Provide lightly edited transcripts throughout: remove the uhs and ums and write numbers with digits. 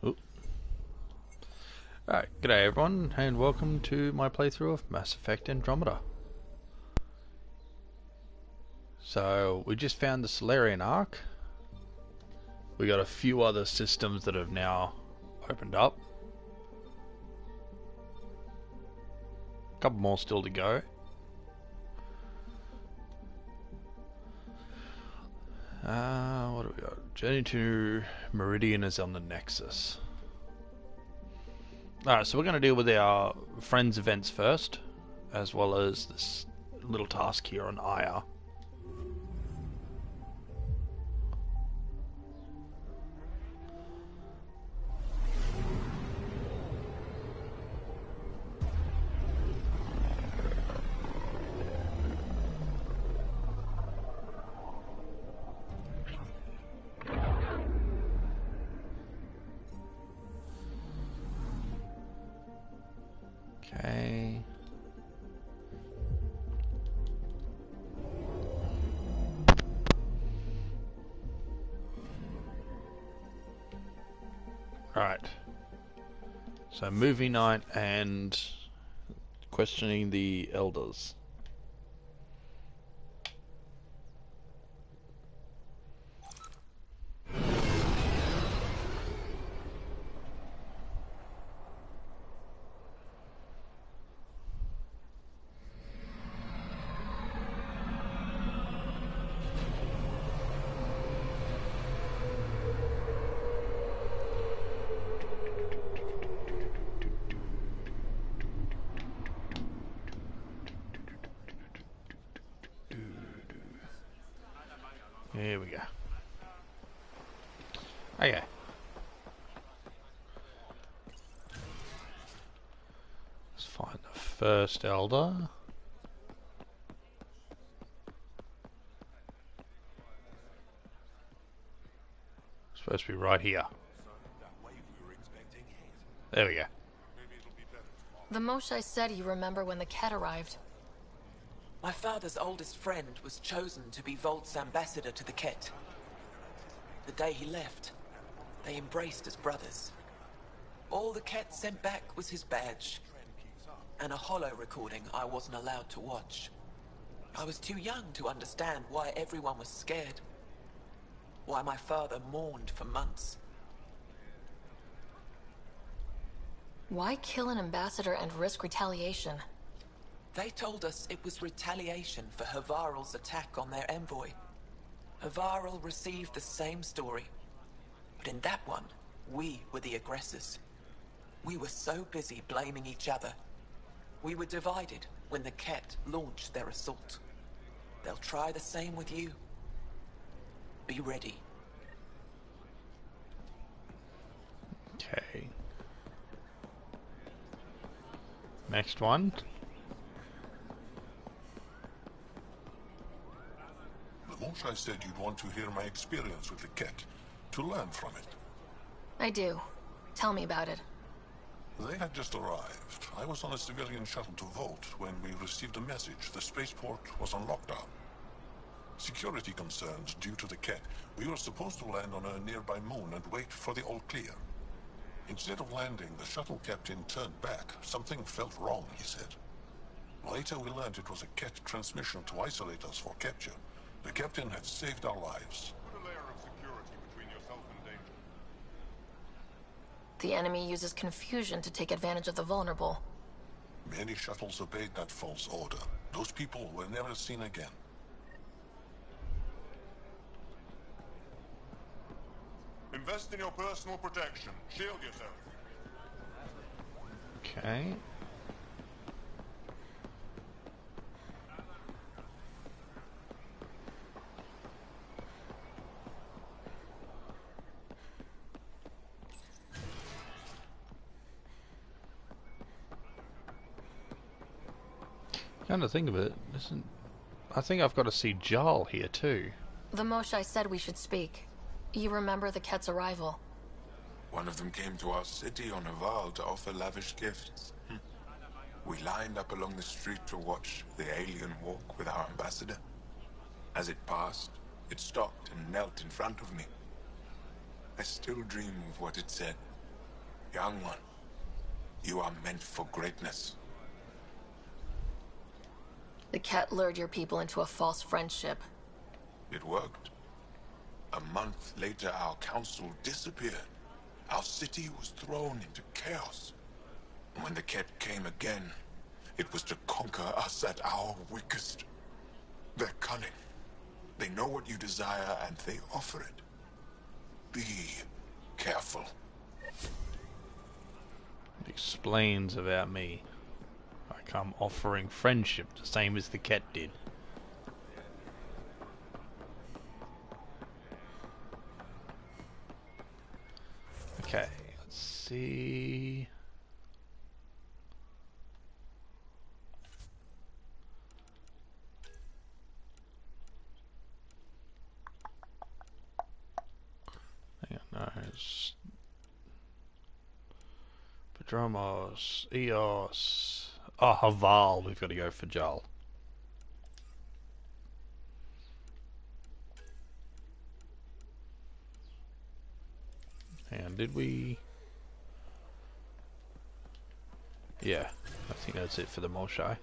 Ooh. Alright, g'day everyone, and welcome to my playthrough of Mass Effect Andromeda. So, we just found the Solarian Ark. We got a few other systems that have now opened up. A couple more still to go. What do we got? Journey to Meridian is on the Nexus. Alright, so we're going to deal with our friends events first, as well as this little task here on IR. Okay. Right. So movie night and questioning the elders. Here we go. Okay. Let's find the first elder. Supposed to be right here. There we go. The Moshae said you remember when the cat arrived. My father's oldest friend was chosen to be Volt's ambassador to the Ket. The day he left, they embraced as brothers. All the Ket sent back was his badge, and a holo recording I wasn't allowed to watch. I was too young to understand why everyone was scared, why my father mourned for months. Why kill an ambassador and risk retaliation? They told us it was retaliation for Havarl's attack on their envoy. Havarl received the same story, but in that one, we were the aggressors. We were so busy blaming each other. We were divided when the Ket launched their assault. They'll try the same with you. Be ready. Okay. Next one. The Moshae said you'd want to hear my experience with the Ket, to learn from it. I do. Tell me about it. They had just arrived. I was on a civilian shuttle to Volt when we received a message the spaceport was on lockdown. Security concerns due to the Ket. We were supposed to land on a nearby moon and wait for the all clear. Instead of landing, the shuttle captain turned back. Something felt wrong, he said. Later we learned it was a Ket transmission to isolate us for capture. The captain had saved our lives. Put a layer of security between yourself and danger. The enemy uses confusion to take advantage of the vulnerable. Many shuttles obeyed that false order. Those people were never seen again. Invest in your personal protection. Shield yourself. Okay. Come to think of it, I think I've got to see Jarl here too. The Moshae said we should speak. You remember the Ket's arrival? One of them came to our city on Haval to offer lavish gifts. We lined up along the street to watch the alien walk with our ambassador. As it passed, it stopped and knelt in front of me. I still dream of what it said. Young one, you are meant for greatness. The Ket lured your people into a false friendship. It worked. A month later, our council disappeared. Our city was thrown into chaos. When the Ket came again, it was to conquer us at our weakest. They're cunning. They know what you desire, and they offer it. Be careful. It explains about me. Like I'm offering friendship, the same as the Ket did. Okay, let's see. Hang on, no, it's Padromos, Eos. Oh, Haval, we've got to go for Jal. And did we? Yeah, I think that's it for the Molshai.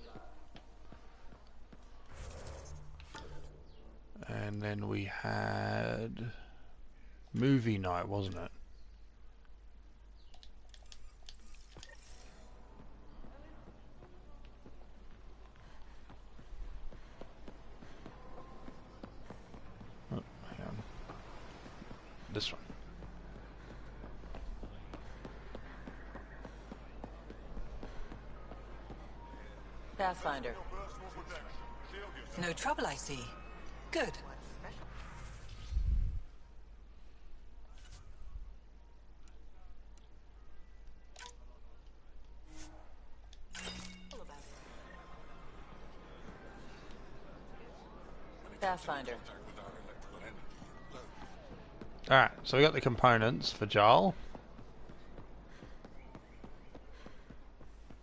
And then we had movie night, wasn't it? Oh, hang on. This one. Pathfinder. No trouble, I see. Good. Pathfinder. Alright, so we got the components for Jarl.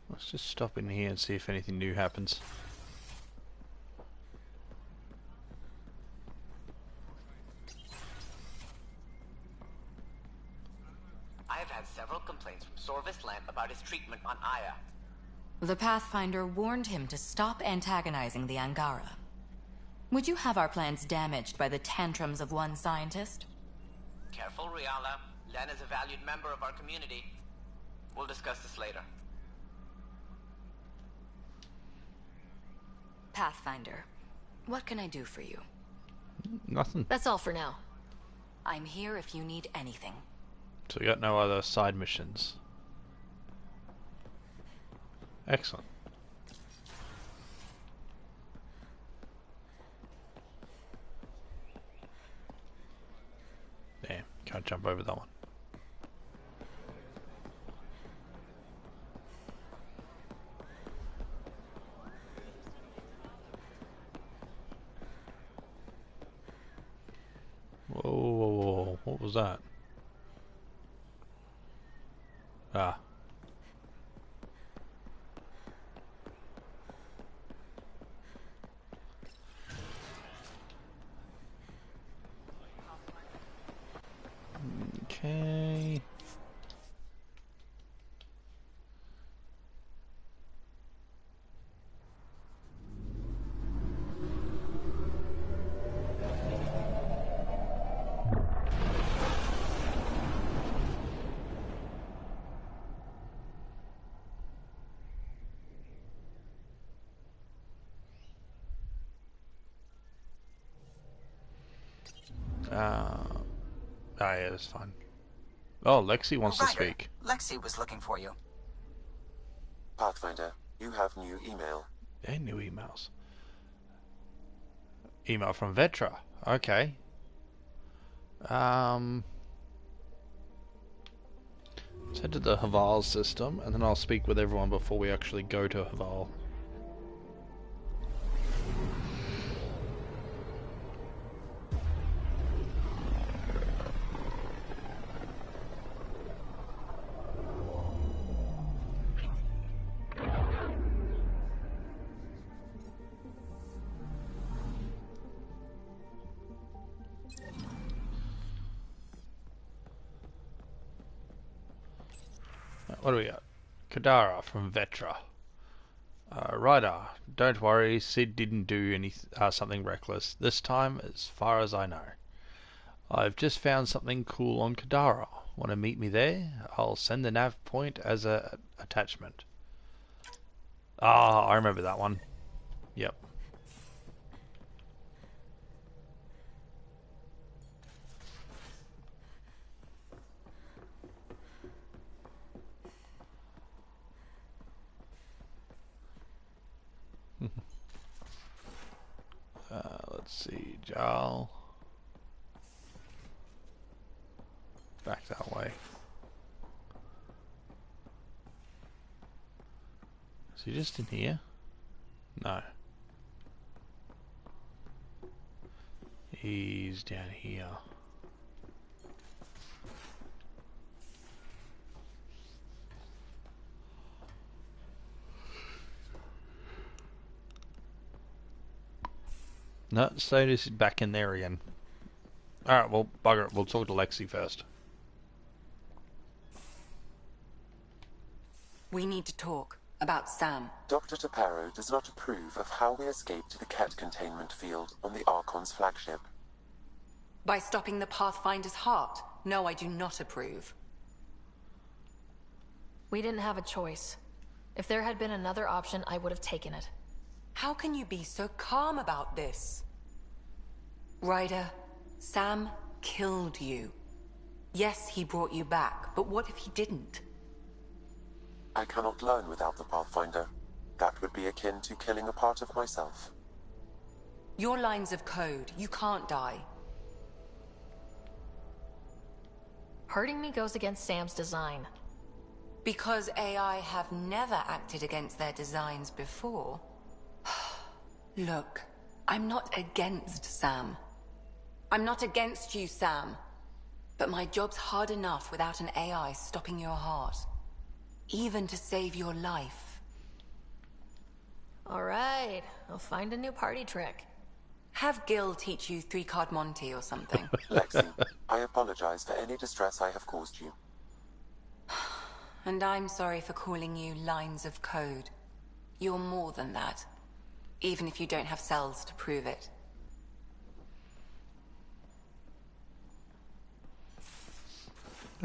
Let's just stop in here and see if anything new happens. I have had several complaints from Sorvis Lamp about his treatment on Aya. The Pathfinder warned him to stop antagonizing the Angara. Would you have our plans damaged by the tantrums of one scientist? Careful, Riala. Len is a valued member of our community. We'll discuss this later. Pathfinder, what can I do for you? Nothing. That's all for now. I'm here if you need anything. So we got no other side missions. Excellent. Damn, can't jump over that one. Whoa, whoa, whoa, what was that? Ah. Okay. Yeah, that's fine. Oh, Lexi wants to Ryder, speak. Lexi was looking for you. Pathfinder, you have new email. Yeah, new emails. Email from Vetra. Okay. Let's head to the Haval system, and then I'll speak with everyone before we actually go to Haval. What do we got? Kadara from Vetra. Ryder, don't worry, Sid didn't do something reckless this time, as far as I know. I've just found something cool on Kadara. Want to meet me there? I'll send the nav point as a attachment. Ah, I remember that one. Yep. Let's see, Jarl. Back that way. Is he just in here? No. He's down here. No, Sodus is back in there again. Alright, well, bugger it. We'll talk to Lexi first. We need to talk about Sam. Dr. Taparo does not approve of how we escaped the Ket containment field on the Archon's flagship. By stopping the Pathfinder's heart? No, I do not approve. We didn't have a choice. If there had been another option, I would have taken it. How can you be so calm about this? Ryder, Sam killed you. Yes, he brought you back, but what if he didn't? I cannot learn without the Pathfinder. That would be akin to killing a part of myself. Your lines of code, you can't die. Hurting me goes against Sam's design. Because AI have never acted against their designs before. Look, I'm not against Sam. I'm not against you, Sam. But my job's hard enough without an AI stopping your heart. Even to save your life. Alright, I'll find a new party trick. Have Gil teach you 3-card Monty or something. Lexi, I apologize for any distress I have caused you. And I'm sorry for calling you lines of code. You're more than that. Even if you don't have cells to prove it.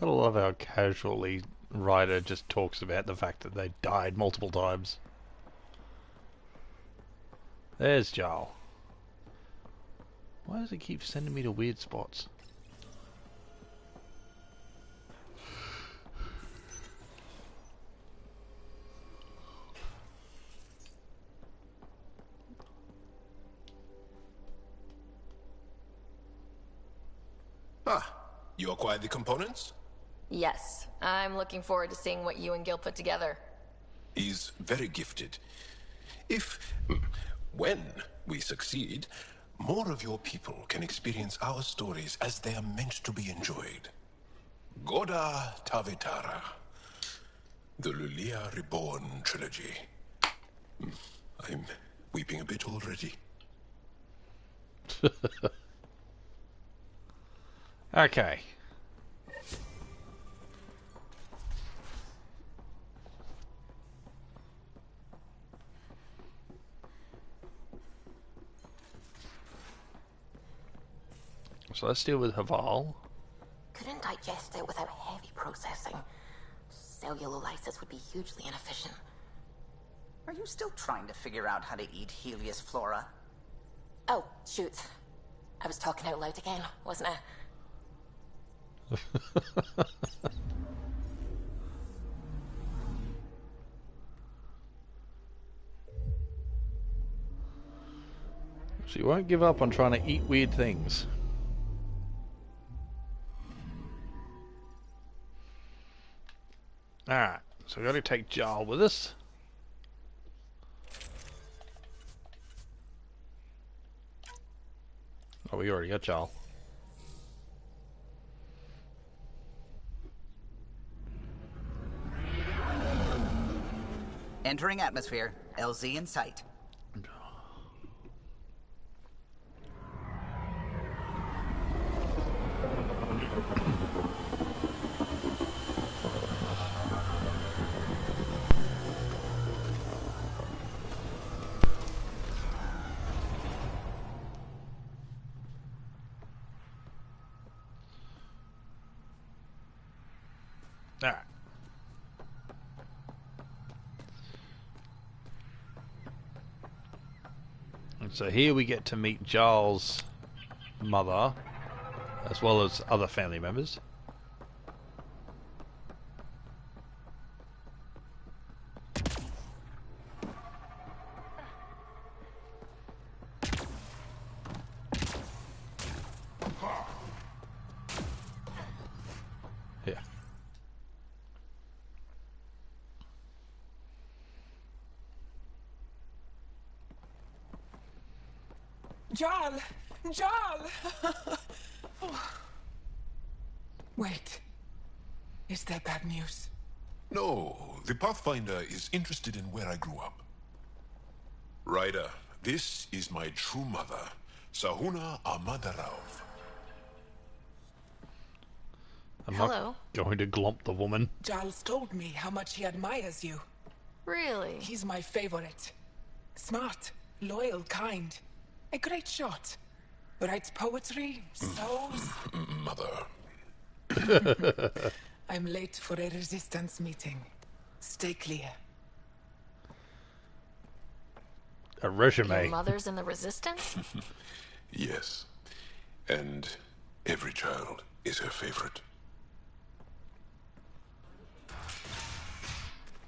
Gotta love how casually Ryder just talks about the fact that they died multiple times. There's Jarl. Why does it keep sending me to weird spots? Ah, you acquired the components? Yes, I'm looking forward to seeing what you and Gil put together. He's very gifted. When we succeed, more of your people can experience our stories as they are meant to be enjoyed. Goda Tavitara, the Lulia Reborn trilogy. I'm weeping a bit already. Okay. So let's deal with Haval. Couldn't digest it without heavy processing. Cellulolysis would be hugely inefficient. Are you still trying to figure out how to eat Helios flora? Oh, shoot. I was talking out loud again, wasn't I? She won't give up on trying to eat weird things. Alright, so we got to take Jarl with us. Oh, we already got Jarl. Entering atmosphere. LZ in sight. Alright. And so here we get to meet Giles' mother, as well as other family members. Yeah. Jarl! Jarl! Oh. Wait. Is there bad news? No, the Pathfinder is interested in where I grew up. Ryder, this is my true mother, Sahuna Amadarav. I'm Hello. not going to glomp the woman. Giles told me how much he admires you. Really? He's my favorite. Smart, loyal, kind. A great shot. Writes poetry, sews. Mother. I'm late for a resistance meeting. Stay clear. A resume. Your mother's in the Resistance? Yes. And every child is her favorite.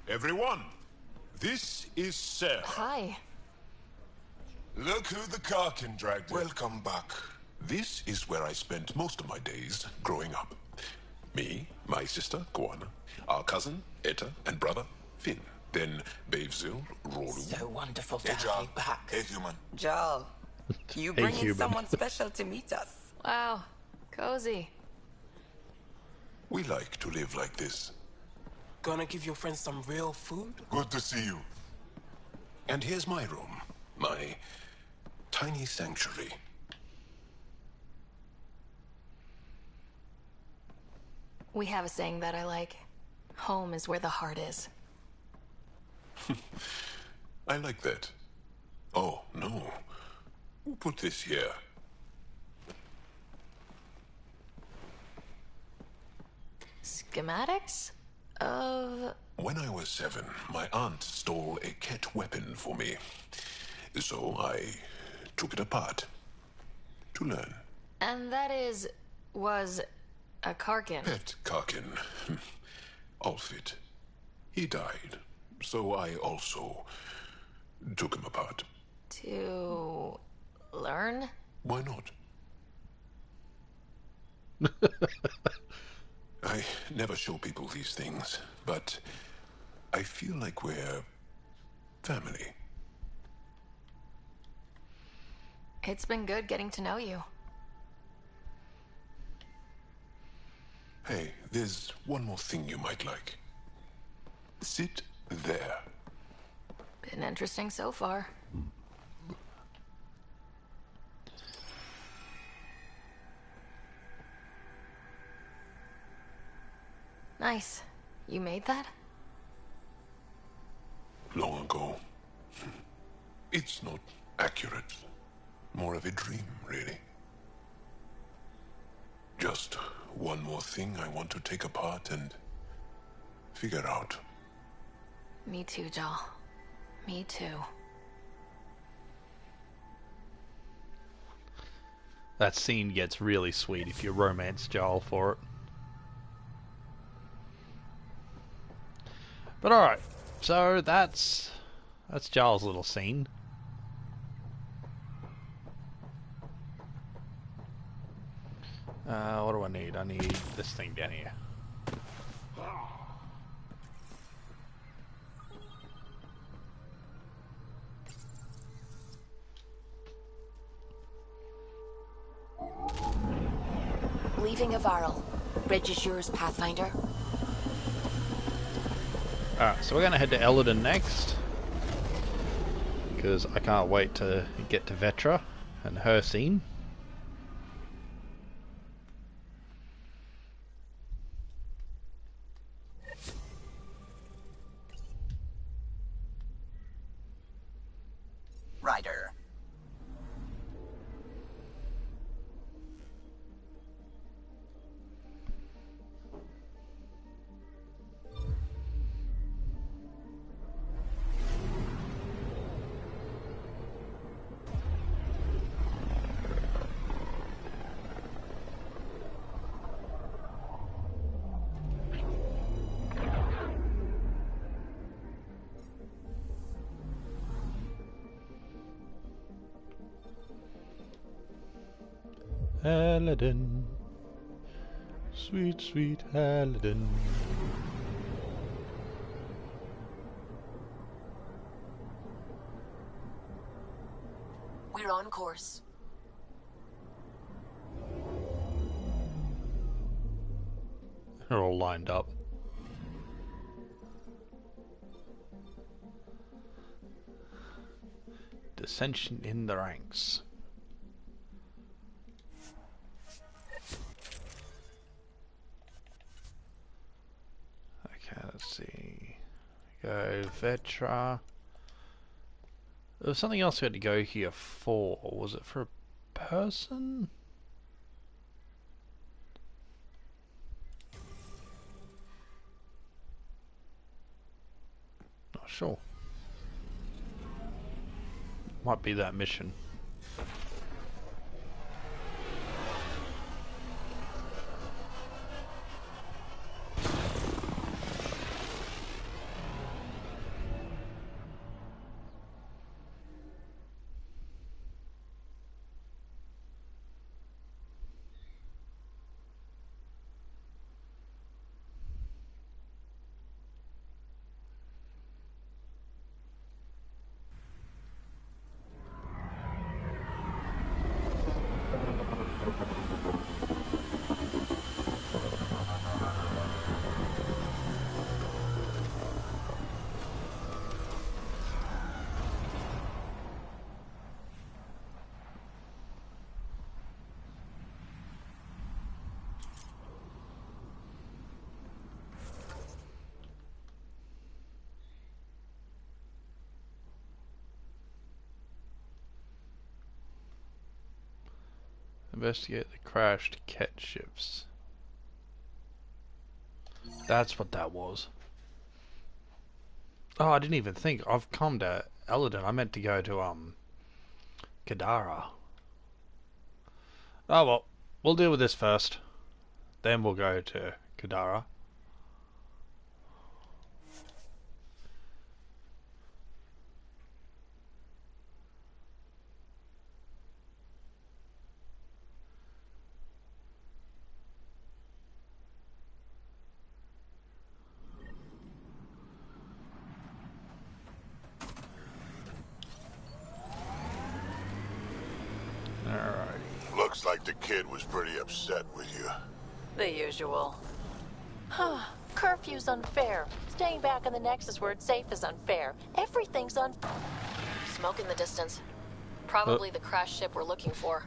Everyone, this is Sarah. Hi. Look who the Karkin dragged in. Welcome back. This is where I spent most of my days growing up. Me, my sister, Guana, our cousin, Etta, and brother, Finn. Then Bavzil, Rolu. So wonderful to Hey, have Jarl. you back. Hey, human. Jarl, you Hey, bring in human. someone special to meet us. Wow. Cozy. We like to live like this. Gonna give your friends some real food? Good to see you. And here's my room. My tiny sanctuary. We have a saying that I like. Home is where the heart is. I like that. Oh, no. Who put this here? Schematics? Of... When I was 7, my aunt stole a Ket weapon for me. So I took it apart to learn. And that was a Karkin. Pet Karkin. Alfit. He died. So I also took him apart. To learn? Why not? I never show people these things, but I feel like we're family. It's been good getting to know you. Hey, there's one more thing you might like. Sit there. Been interesting so far. Nice. You made that? Long ago. It's not accurate. More of a dream, really. Just one more thing I want to take apart and figure out. Me too, Jal. Me too. That scene gets really sweet if you romance Joel for it. But alright, so that's Giles' little scene. What do I need? I need this thing down here. Leaving Avaril. Bridge is yours, Pathfinder. Alright, so we're going to head to Elodin next. Because I can't wait to get to Vetra and her scene. Ryder. Aladdin. Sweet, sweet Aladdin. We're on course. They're all lined up. Dissension in the ranks. Okay, let's see. Go Vetra. There was something else we had to go here for. Was it for a person? Not sure. Might be that mission. Investigate the crashed cat ships. That's what that was. Oh, I didn't even think. I've come to Aladdin. I meant to go to Kadara. Oh well, we'll deal with this first. Then we'll go to Kadara. Looks like the kid was pretty upset with you. The usual. Curfew's unfair. Staying back in the Nexus where it's safe is unfair. Everything's Smoke in the distance. Probably the crash ship we're looking for.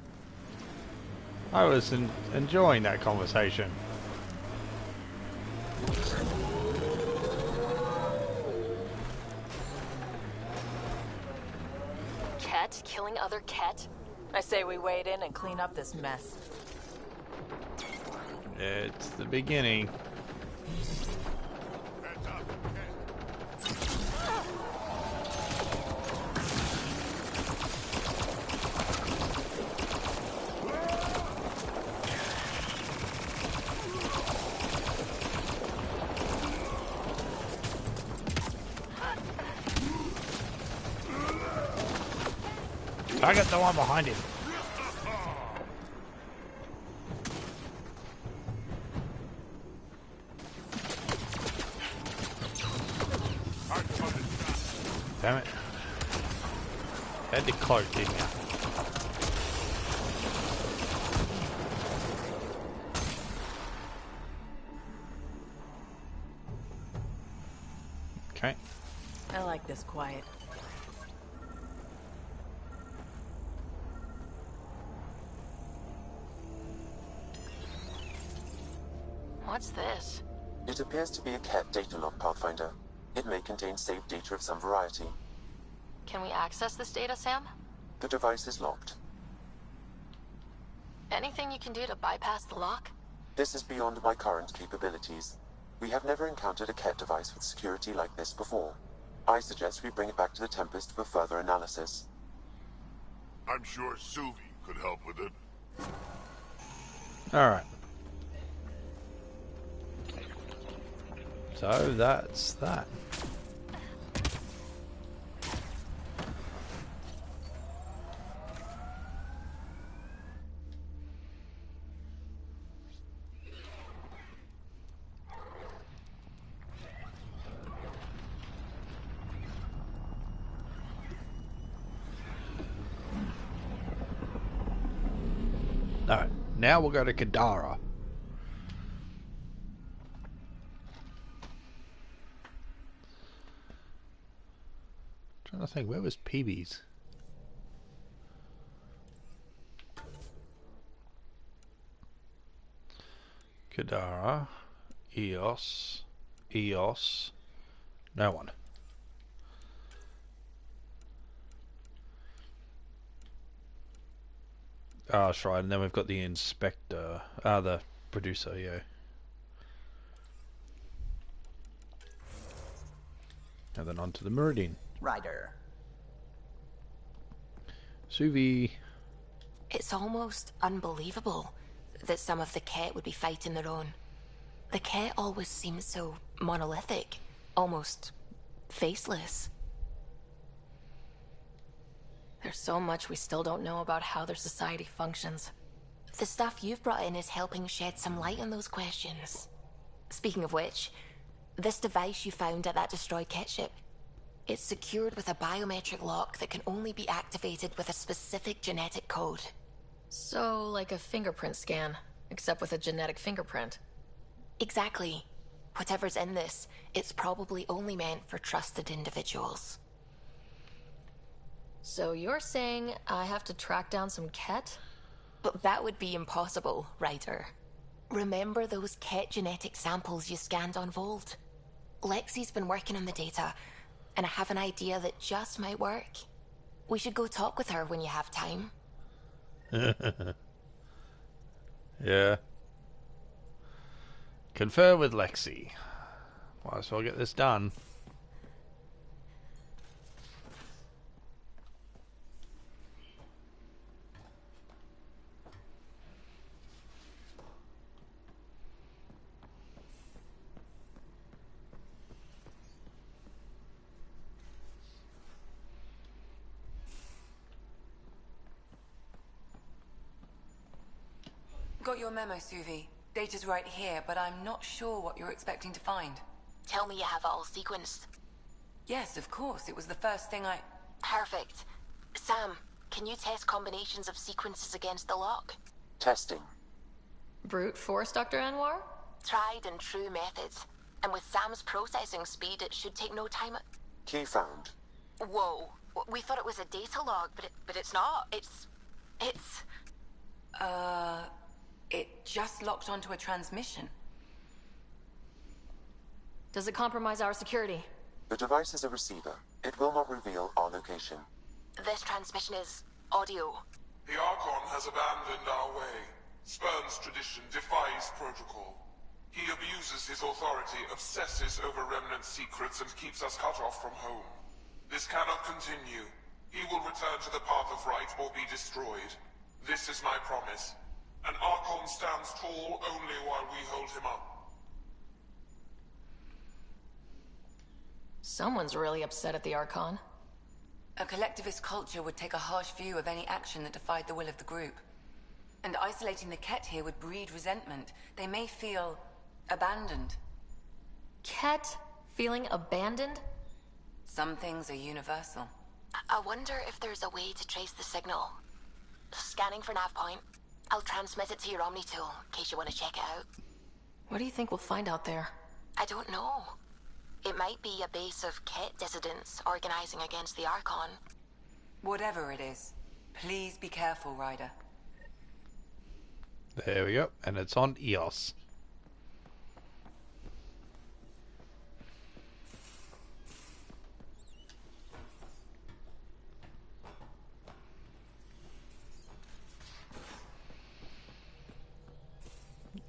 I was enjoying that conversation. Ket killing other Ket? I say we wade in and clean up this mess. It's the beginning. I got the one behind him. Damn it. Had the cloak, didn't ya? Okay. I like this quiet. What's this? It appears to be a cat data log, Pathfinder. It may contain saved data of some variety. Can we access this data, Sam? The device is locked. Anything you can do to bypass the lock? This is beyond my current capabilities. We have never encountered a cat device with security like this before. I suggest we bring it back to the Tempest for further analysis. I'm sure Suvi could help with it. Alright. So that's that. Now we'll go to Kadara. Trying to think, where was Peebees? Kadara, Eos, no one. Ah, that's right, and then we've got the inspector, the producer, yeah. And then on to the Meridian. Ryder. Suvi. It's almost unbelievable that some of the Ket would be fighting their own. The Ket always seems so monolithic, almost faceless. There's so much we still don't know about how their society functions. The stuff you've brought in is helping shed some light on those questions. Speaking of which, this device you found at that destroyed Ket ship, it's secured with a biometric lock that can only be activated with a specific genetic code. So, like a fingerprint scan, except with a genetic fingerprint. Exactly. Whatever's in this, it's probably only meant for trusted individuals. So you're saying I have to track down some Ket? But that would be impossible, Ryder. Remember those Ket genetic samples you scanned on Volt? Lexi's been working on the data, and I have an idea that just might work. We should go talk with her when you have time. Yeah. Confer with Lexi. Might as well get this done. Got your memo, Suvi. Data's right here, but I'm not sure what you're expecting to find. Tell me you have it all sequenced. Yes, of course. It was the first thing I... Perfect. Sam, can you test combinations of sequences against the lock? Testing. Brute force, Dr. Anwar? Tried and true methods. And with Sam's processing speed, it should take no time. Key found. Whoa. We thought it was a data log, but it's not. It's... It just locked onto a transmission. Does it compromise our security? The device is a receiver. It will not reveal our location. This transmission is audio. The Archon has abandoned our way, spurns tradition, defies protocol. He abuses his authority, obsesses over remnant secrets, and keeps us cut off from home. This cannot continue. He will return to the path of right or be destroyed. This is my promise. An Archon stands tall only while we hold him up. Someone's really upset at the Archon. A collectivist culture would take a harsh view of any action that defied the will of the group. And isolating the Ket here would breed resentment. They may feel abandoned. Ket feeling abandoned? Some things are universal. I wonder if there's a way to trace the signal. Scanning for nav point. I'll transmit it to your Omni tool, in case you want to check it out. What do you think we'll find out there? I don't know. It might be a base of Ket dissidents organizing against the Archon. Whatever it is, please be careful, Ryder. There we go, and it's on EOS.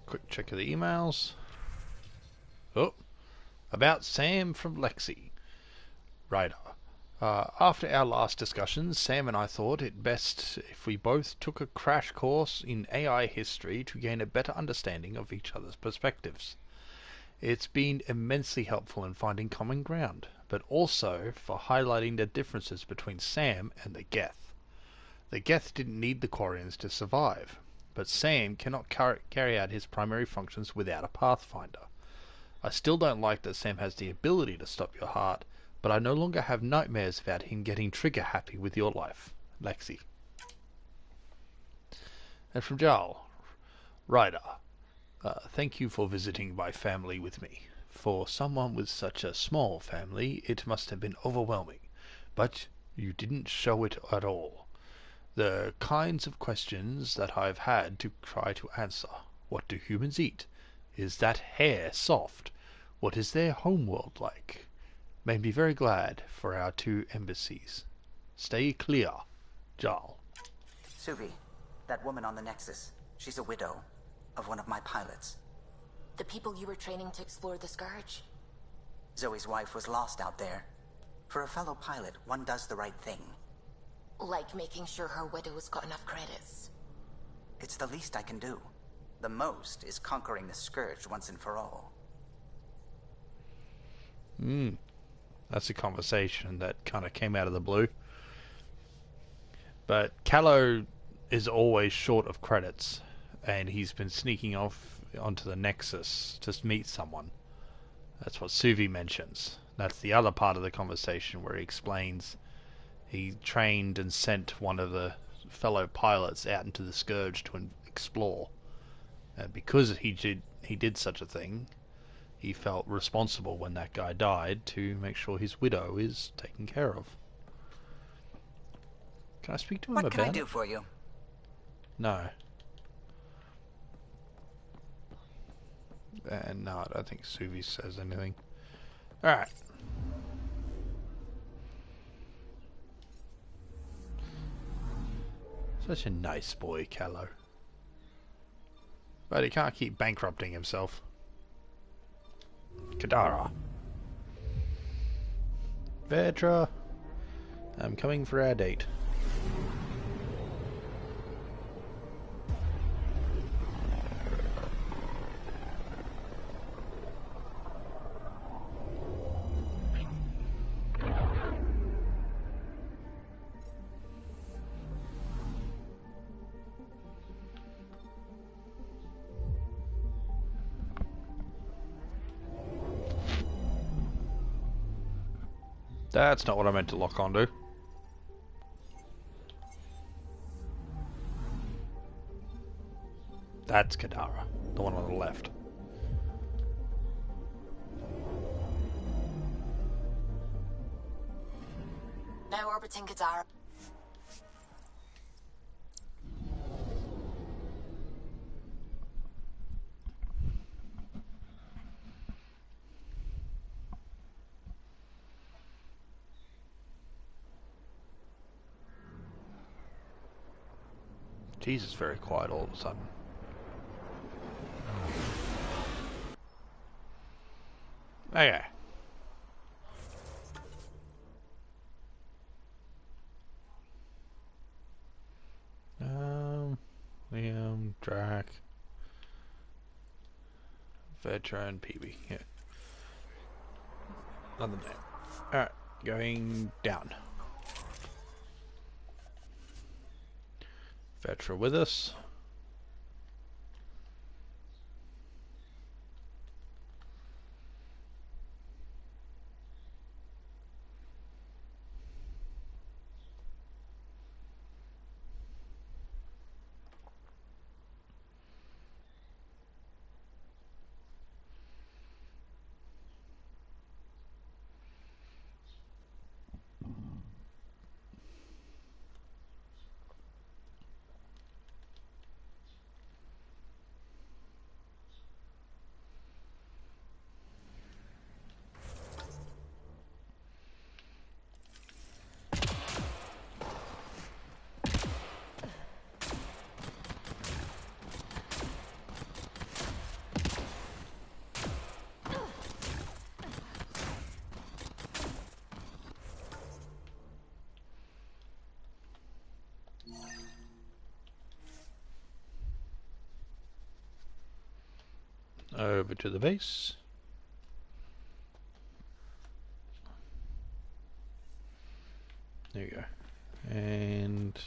Quick check of the emails. Oh, about Sam from Lexi. Radar. After our last discussion, Sam and I thought it best if we both took a crash course in AI history to gain a better understanding of each other's perspectives. It's been immensely helpful in finding common ground, but also for highlighting the differences between Sam and the Geth. The Geth didn't need the Quarians to survive, but Sam cannot carry out his primary functions without a Pathfinder. I still don't like that Sam has the ability to stop your heart, but I no longer have nightmares about him getting trigger happy with your life. Lexi. And from Jarl. Ryder, thank you for visiting my family with me. For someone with such a small family, it must have been overwhelming. But you didn't show it at all. The kinds of questions that I've had to try to answer. What do humans eat? Is that hair soft? What is their homeworld like? Made me very glad for our 2 embassies. Stay clear, Jarl. Suvi, that woman on the Nexus, she's a widow of one of my pilots. The people you were training to explore the Scourge? Zoe's wife was lost out there. For a fellow pilot, one does the right thing. Like making sure her widow's got enough credits. It's the least I can do. The most is conquering the Scourge once and for all. That's a conversation that kind of came out of the blue. But Callow is always short of credits, and he's been sneaking off onto the Nexus to meet someone. That's what Suvi mentions. That's the other part of the conversation where he explains he trained and sent one of the fellow pilots out into the Scourge to explore. And because he did such a thing, he felt responsible when that guy died to make sure his widow is taken care of. Can I speak to him about it? What can I do for you? No. And no, I don't think Suvi says anything. Alright. Such a nice boy, Callow. But he can't keep bankrupting himself. Kadara. Vetra. I'm coming for our date. That's not what I meant to lock onto. That's Kadara, the one on the left. Now orbiting Kadara. Jesus, very quiet all of a sudden. Okay. Liam, Drac, Vetra, and PB. Yeah. Nothing there. Alright, going down. Vetra with us. Over to the base. There you go. And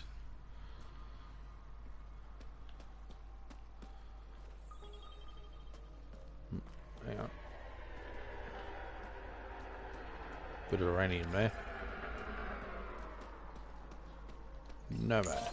hang on. Bit of uranium there. Nomad.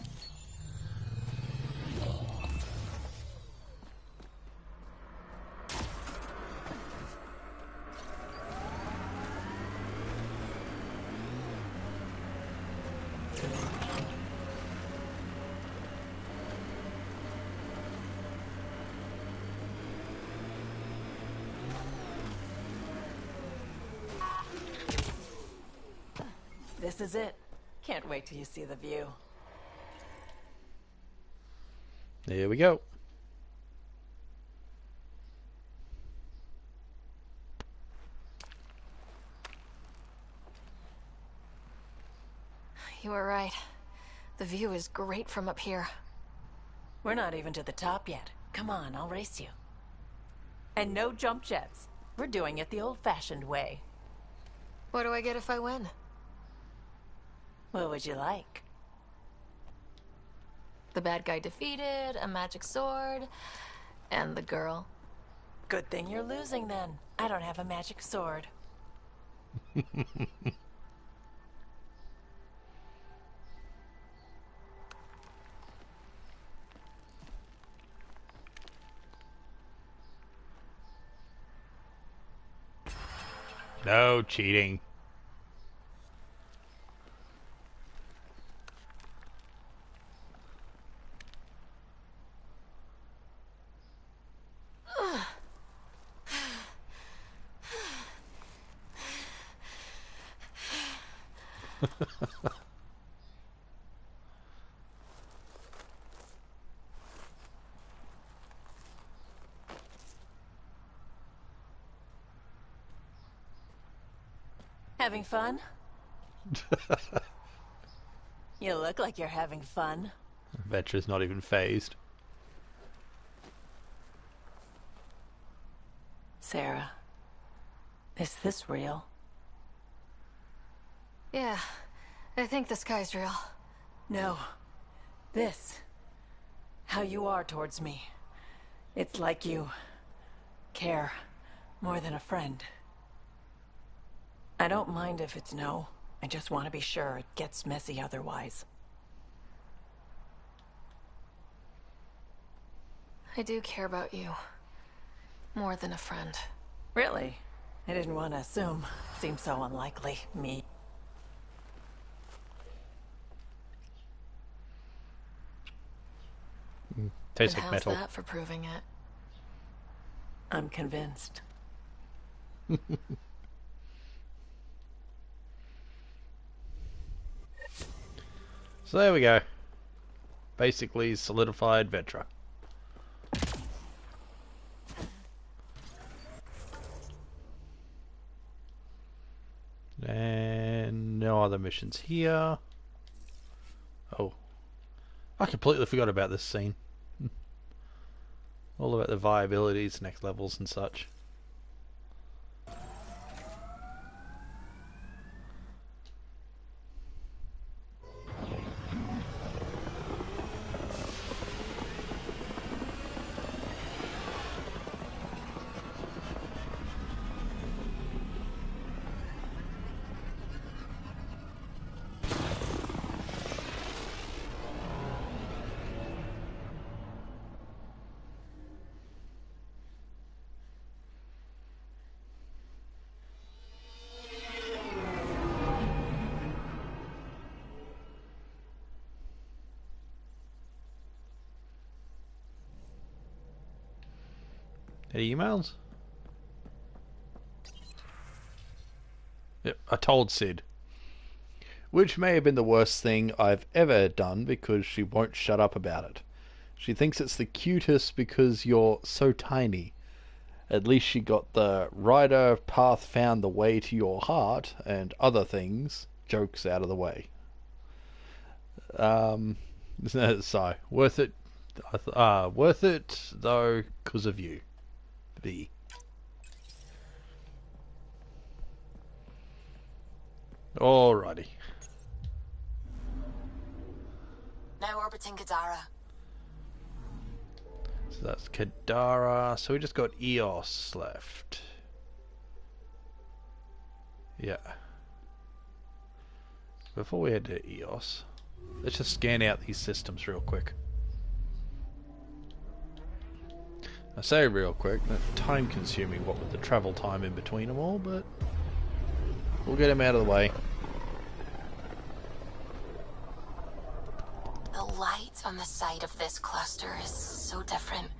This is it. Can't wait till you see the view. There we go. You were right. The view is great from up here. We're not even to the top yet. Come on, I'll race you. And no jump jets. We're doing it the old-fashioned way. What do I get if I win? What would you like? The bad guy defeated, a magic sword, and the girl. Good thing you're losing then. I don't have a magic sword. No cheating. Having fun? You look like you're having fun. Vetra's not even phased. Sarah, is this real? Yeah, I think the sky's real. No. This. How you are towards me. It's like you care more than a friend. I don't mind if it's no. I just want to be sure it gets messy otherwise. I do care about you. More than a friend. Really? I didn't want to assume. Seems so unlikely. Me. Tastes And like how's metal. that for proving it? I'm convinced. So there we go. Basically solidified Vetra. And no other missions here. Oh. I completely forgot about this scene. All about the viabilities, next levels and such. Any emails? Yep, I told Sid. Which may have been the worst thing I've ever done because she won't shut up about it. She thinks it's the cutest because you're so tiny. At least she got the rider path found the way to your heart and other things, jokes out of the way. So, worth it. Worth it though, 'cause of you. B. Alrighty. Now orbiting Kadara. So that's Kadara. So we just got EOS left. Yeah. Before we head to EOS, let's just scan out these systems real quick. I say real quick, time consuming what with the travel time in between them all, but we'll get them out of the way. The light on the side of this cluster is so different.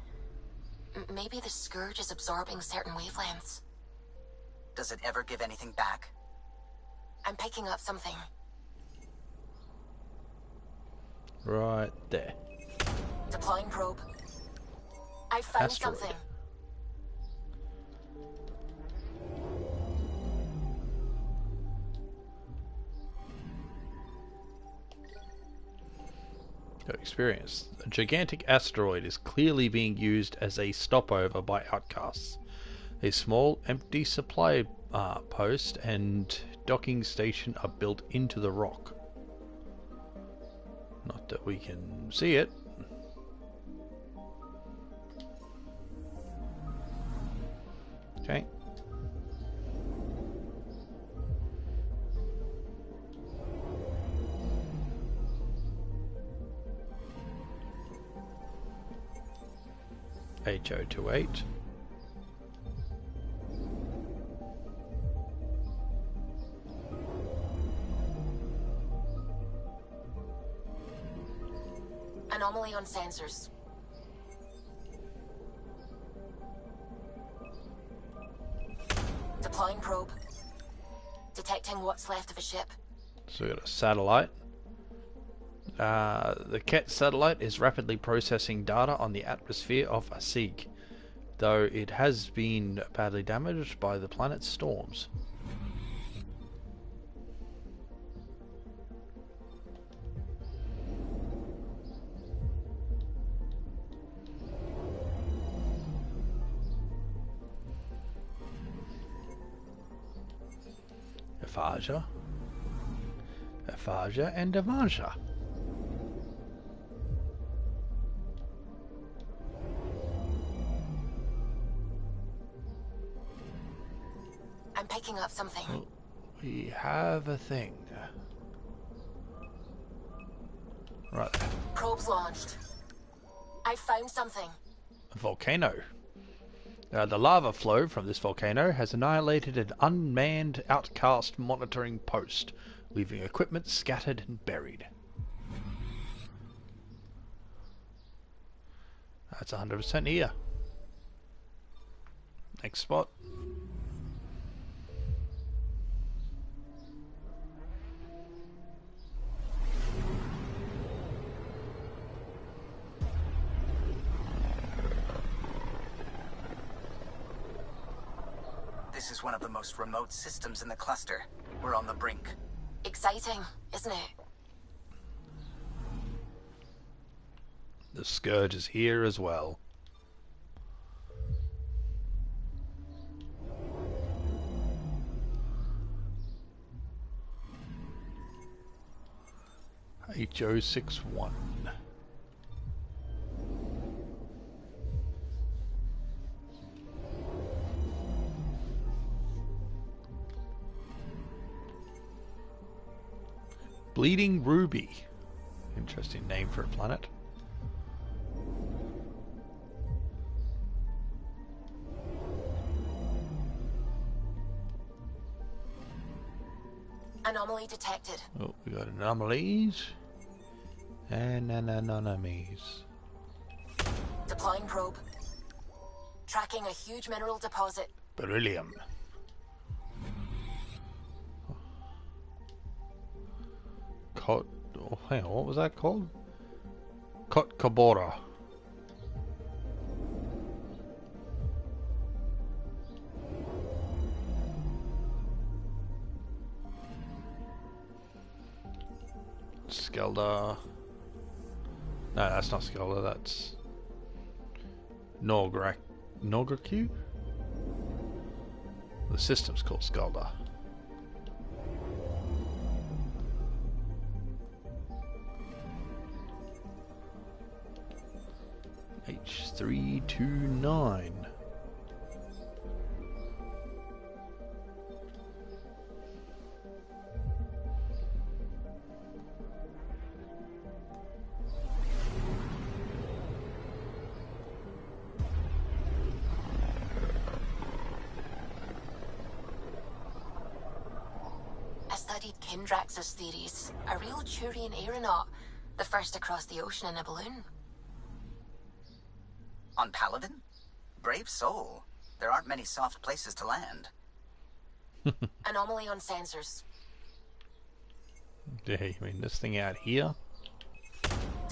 Maybe the Scourge is absorbing certain wavelengths. Does it ever give anything back? I'm picking up something. Right there. Deploying probe. I found Asteroid. something. Got experience. A gigantic asteroid is clearly being used as a stopover by outcasts. A small, empty supply post and docking station are built into the rock. Not that we can see it. Okay. HO28. Anomaly on sensors. Deploying probe. Detecting what's left of a ship. So we got a satellite. The Ket satellite is rapidly processing data on the atmosphere of Asig, though it has been badly damaged by the planet's storms. Ephasia and Devanja. I'm picking up something. Oh, we have a thing. Right there. Probe's launched. I found something. A volcano. The lava flow from this volcano has annihilated an unmanned outcast monitoring post, leaving equipment scattered and buried. That's 100% here. Next spot. This is one of the most remote systems in the cluster. We're on the brink. Exciting, isn't it? The Scourge is here as well. HO61. Bleeding Ruby. Interesting name for a planet. Anomaly detected. Oh, we got anomalies. And anomalies. Deploying probe. Tracking a huge mineral deposit. Beryllium. Oh, hang on, what was that called? Kotkabora. Skelda. No, that's not Skelda, that's Norgraku? The system's called Skelda. H329. I studied Kindrax's theories. A real Turian aeronaut. The first to cross the ocean in a balloon. On Paladin? Brave soul. There aren't many soft places to land. Anomaly on sensors. Yeah, you mean this thing out here?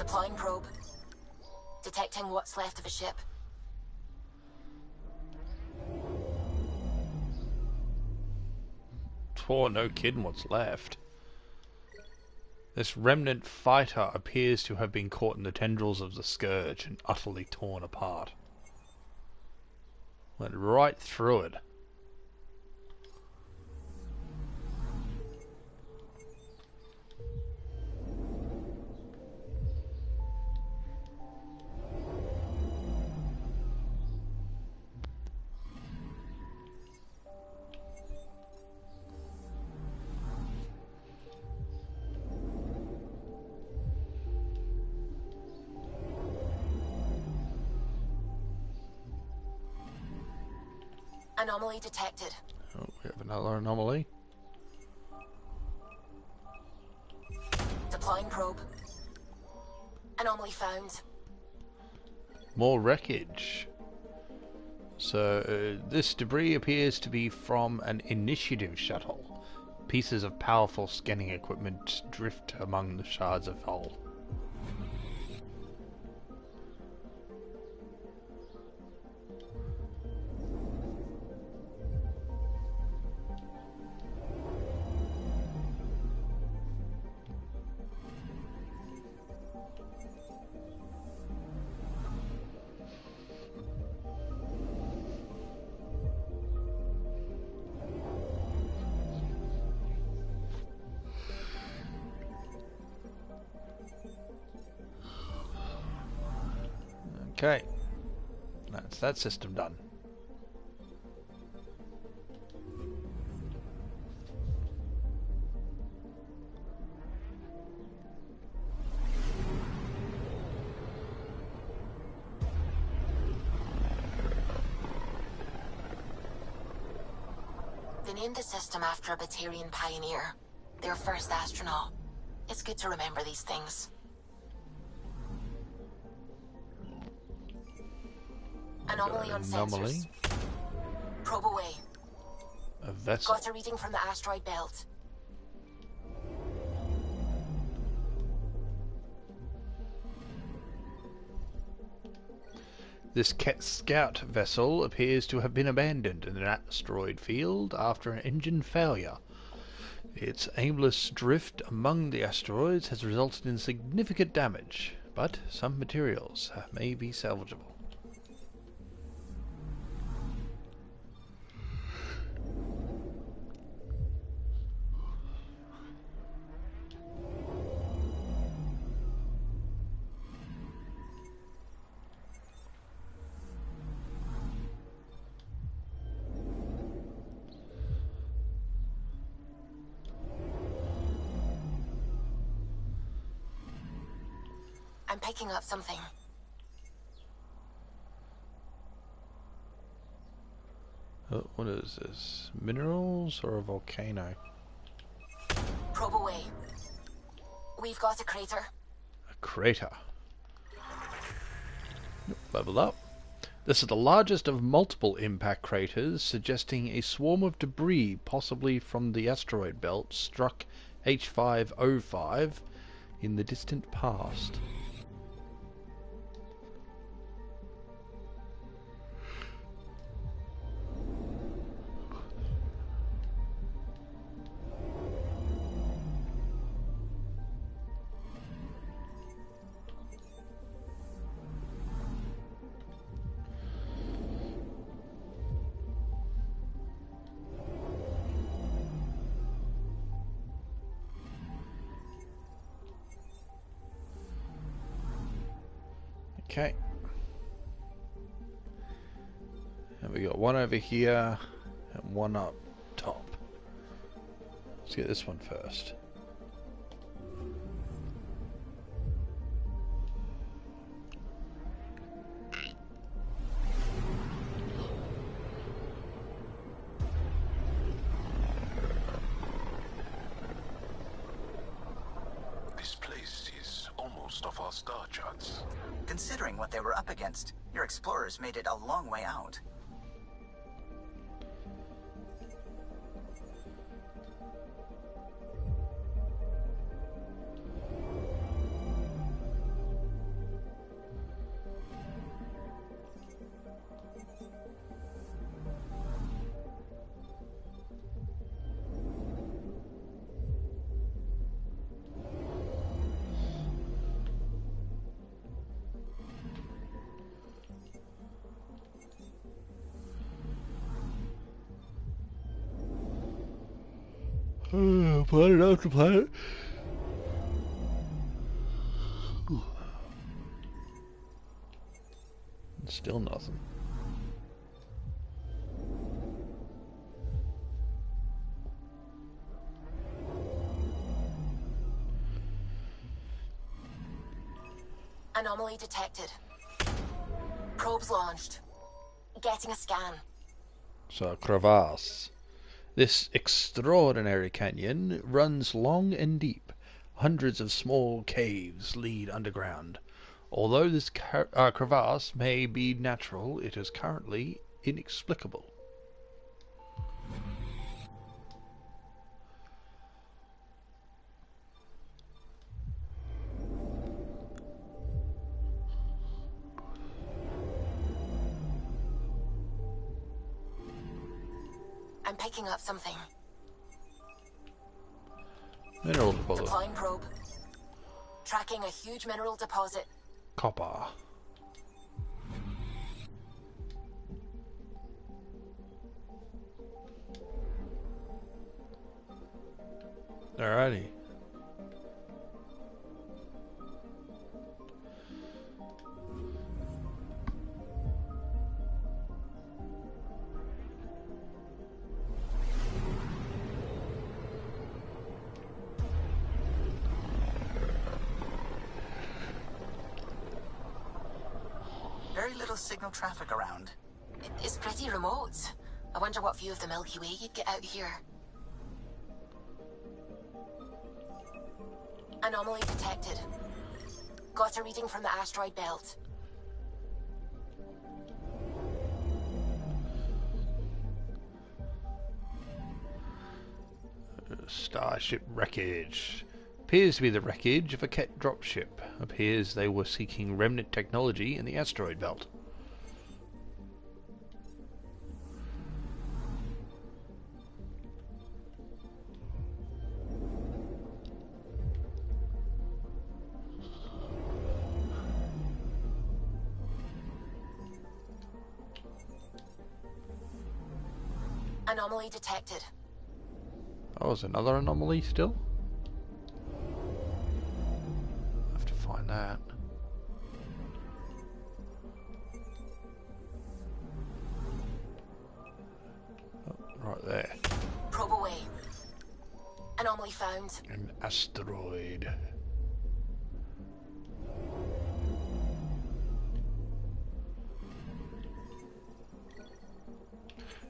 Deploying probe. Detecting what's left of a ship. Oh, no kidding what's left. This remnant fighter appears to have been caught in the tendrils of the Scourge and utterly torn apart. Went right through it. Anomaly detected. Oh, we have another anomaly. Deploying probe. Anomaly found. More wreckage. So, this debris appears to be from an initiative shuttle. Pieces of powerful scanning equipment drift among the shards of hull. Okay, that's that system done. They named the system after a Batarian pioneer, their first astronaut. It's good to remember these things. Anomaly on sensors. Probe away. A vessel. Got a reading from the asteroid belt. This scout vessel appears to have been abandoned in an asteroid field after an engine failure. Its aimless drift among the asteroids has resulted in significant damage, but some materials may be salvageable. I'm picking up something. Oh, what is this? Minerals or a volcano? Probe away. We've got a crater. A crater. Level up. This is the largest of multiple impact craters, suggesting a swarm of debris, possibly from the asteroid belt, struck H505 in the distant past. Okay. And we got one over here and one up top. Let's get this one first. This place is almost off our star charts. Considering what they were up against, your explorers made it a long way out. Planet after planet. Still nothing. Anomaly detected. Probes launched. Getting a scan. So, crevasse. This extraordinary canyon runs long and deep. Hundreds of small caves lead underground. Although this crevasse may be natural, it is currently inexplicable. I'm picking up something. Mineral deposit. Deploying probe. Tracking a huge mineral deposit. Copper. Alrighty. Very little signal traffic around. It's pretty remote. I wonder what view of the Milky Way you'd get out here. Anomaly detected. Got a reading from the asteroid belt. Starship wreckage. Appears to be the wreckage of a Ket dropship. Appears they were seeking remnant technology in the asteroid belt. Anomaly detected. Oh, there's another anomaly still? Have to find that. Oh, right there. Probe away. Anomaly found. An asteroid.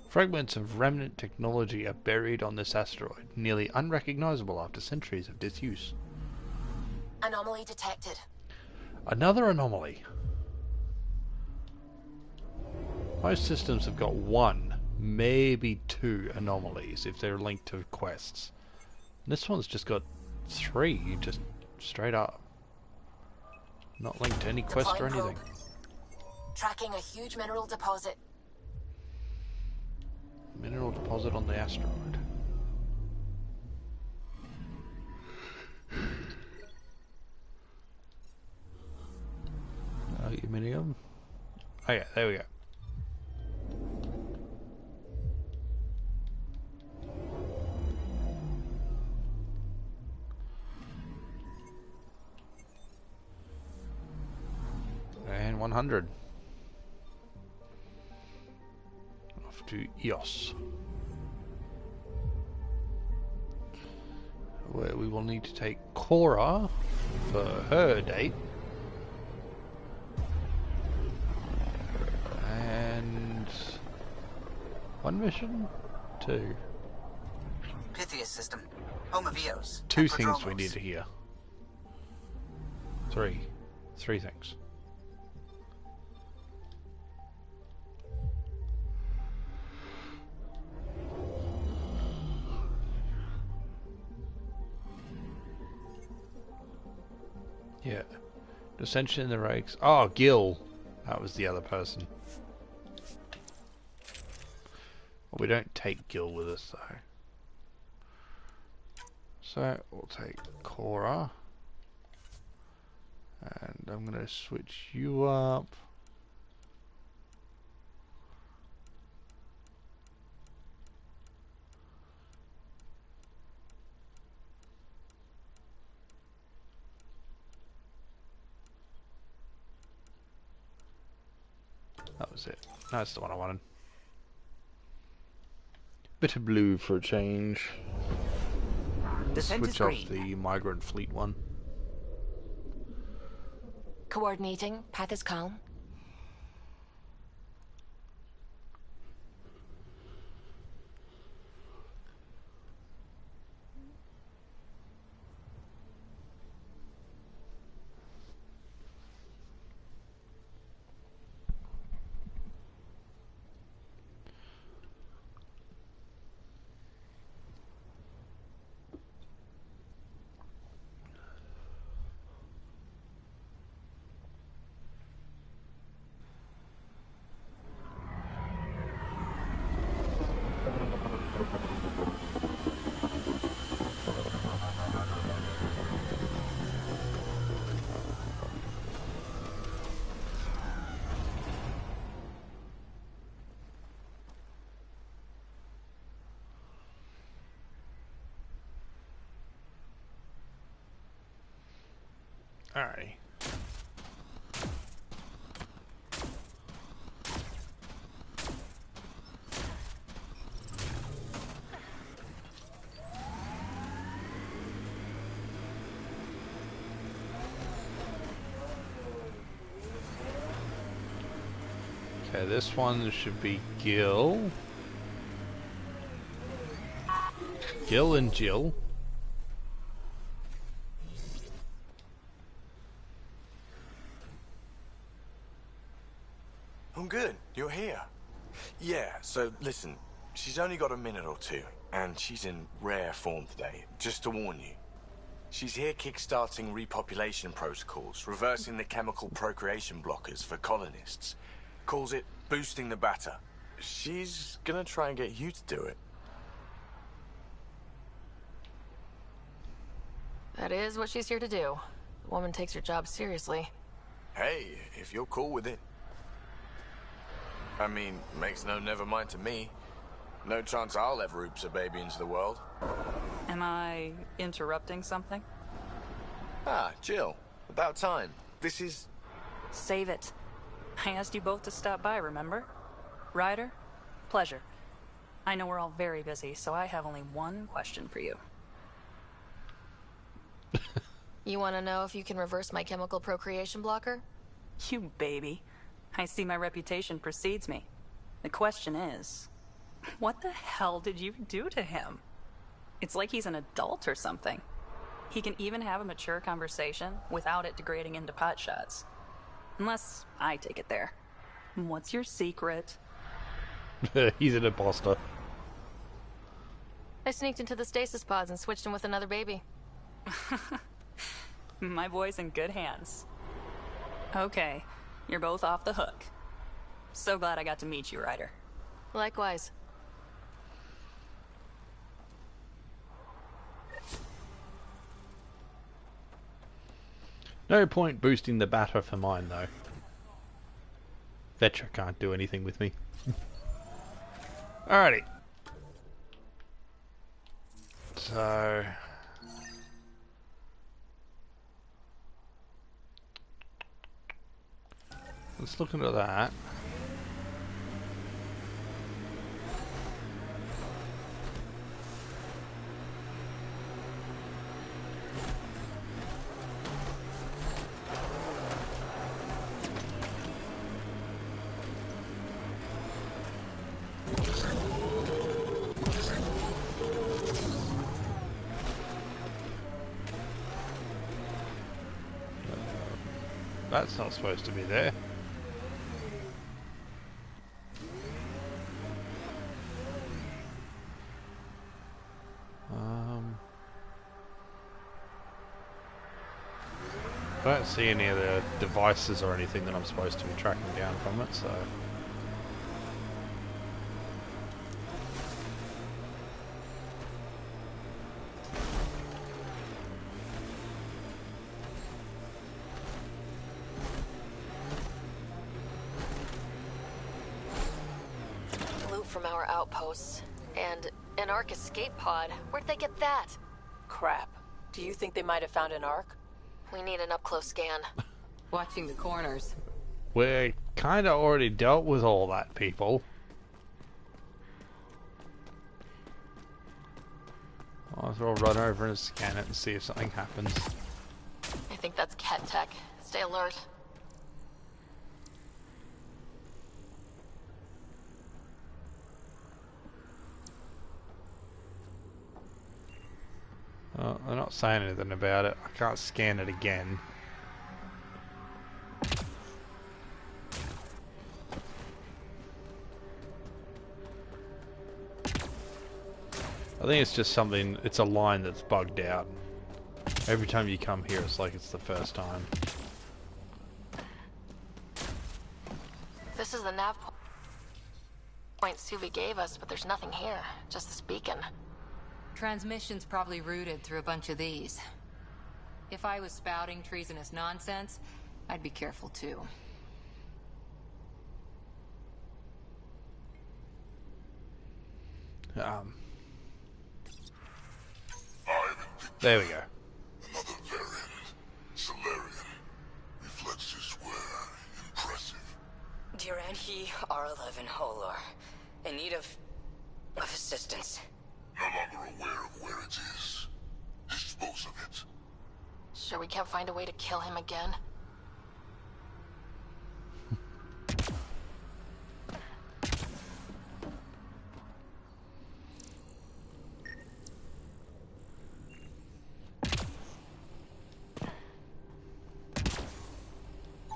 Fragments of remnant technology are buried on this asteroid, nearly unrecognizable after centuries of disuse. Anomaly detected. Another anomaly. Most systems have got one, maybe two anomalies if they're linked to quests. This one's just got three, just straight up. Not linked to any quest or anything. Tracking a huge mineral deposit. Mineral deposit on the asteroid. Aluminium. Oh yeah, there we go. And 100. Off to EOS. Where we will need to take Cora for her date. And one mission? Two. Pythias system. Home of Eos. Two things we need to hear. Three. Three things. Yeah. Dissension in the ranks. Oh, Gil. That was the other person. Well, we don't take Gil with us, though. So, we'll take Cora. And I'm going to switch you up. That was it. That's the one I wanted. Bit of blue for a change. Descent is Switch off green. the migrant fleet one. Coordinating. Path is calm. Alrighty. Okay, this one should be Gil. Gil and Jill. I'm good. You're here. Yeah, so listen, she's only got a minute or two, and she's in rare form today, just to warn you. She's here kickstarting repopulation protocols, reversing the chemical procreation blockers for colonists. Calls it boosting the batter. She's gonna try and get you to do it. That is what she's here to do. The woman takes her job seriously. Hey, if you're cool with it. I mean, makes no never mind to me. No chance I'll ever oops a baby into the world. Am I interrupting something? Ah, Jill. About time. This is... Save it. I asked you both to stop by, remember? Ryder? Pleasure. I know we're all very busy, so I have only one question for you. You want to know if you can reverse my chemical procreation blocker? You baby. I see my reputation precedes me. The question is, what the hell did you do to him? It's like he's an adult or something. He can even have a mature conversation without it degrading into pot shots. Unless I take it there. What's your secret? He's an imposter. I sneaked into the stasis pods and switched him with another baby. My boy's in good hands. Okay, you're both off the hook. So glad I got to meet you, Ryder. Likewise. No point boosting the batter for mine, though. Vetra can't do anything with me. Alrighty. So... let's look into that. That's not supposed to be there. I don't see any of the devices or anything that I'm supposed to be tracking down from it, so... Loot from our outposts. And an Ark escape pod. Where'd they get that? Crap. Do you think they might have found an Ark? We need an up-close scan. Watching the corners. We kinda already dealt with all that, people. Might as well run over and scan it and see if something happens. I think that's cat tech. Stay alert. They're not saying anything about it. I can't scan it again. I think it's just something, it's a line that's bugged out. Every time you come here, it's like it's the first time. This is the nav point Suvi gave us, but there's nothing here. Just this beacon. Transmission's probably routed through a bunch of these. If I was spouting treasonous nonsense, I'd be careful too. There we go. Another variant, Solarian. Reflexes were impressive. Duran, he R11 Holor. In need of assistance. No longer aware of where it is. Dispose of it. Sure we can't find a way to kill him again?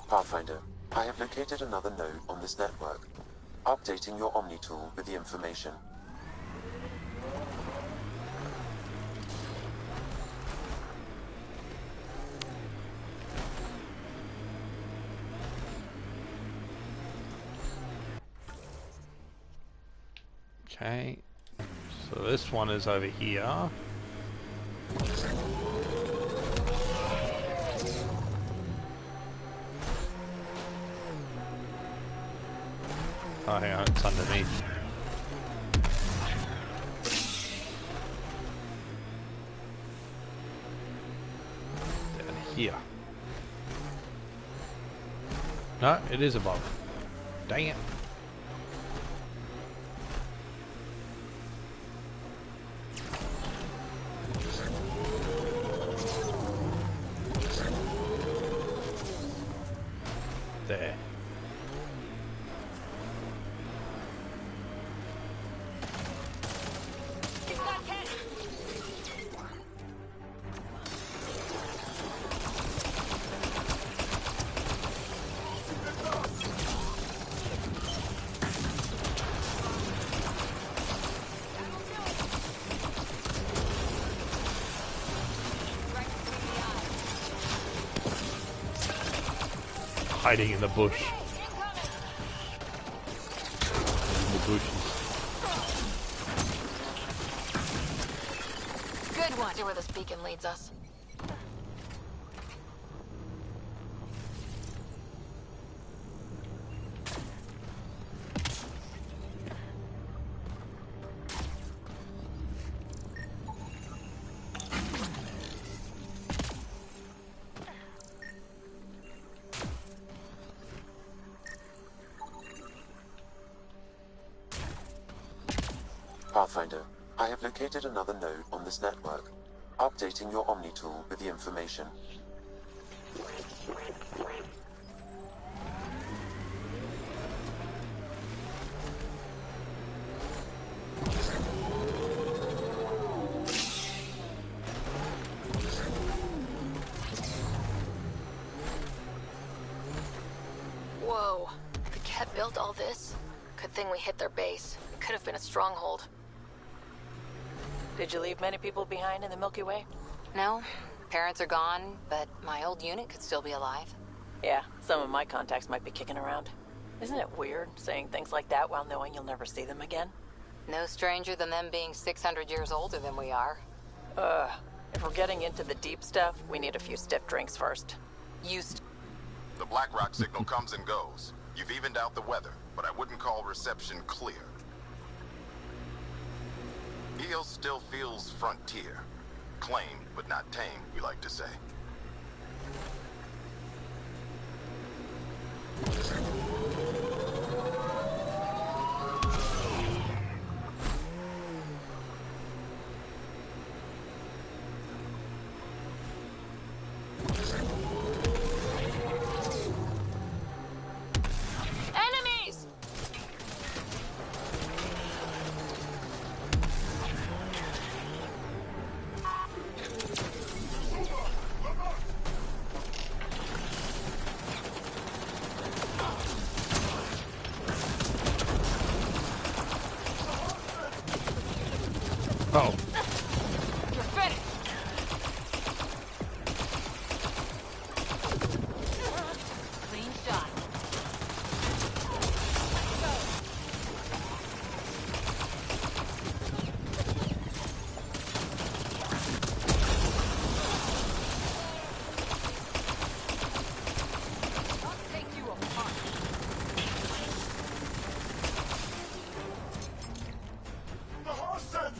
Pathfinder, I have located another node on this network. Updating your Omni tool with the information. Okay, so this one is over here. Oh, hang on, it's underneath. Down here. No, it is above. Dang it. There. Hiding in the bush. In the bushes. Good one. See where this beacon leads us. Pathfinder, I have located another node on this network. Updating your Omni tool with the information. Whoa. The Ket built all this? Good thing we hit their base. It could have been a stronghold. Did you leave many people behind in the Milky Way? No. Parents are gone, but my old unit could still be alive. Yeah, some of my contacts might be kicking around. Isn't it weird saying things like that while knowing you'll never see them again? No stranger than them being 600 years older than we are. If we're getting into the deep stuff, we need a few stiff drinks first. The BlackRock signal comes and goes. You've evened out the weather, but I wouldn't call reception clear. EO still feels frontier. Claimed, but not tamed, we like to say. Enemies! Oh. You're finished! Clean shot. I'll take you apart. The hostage!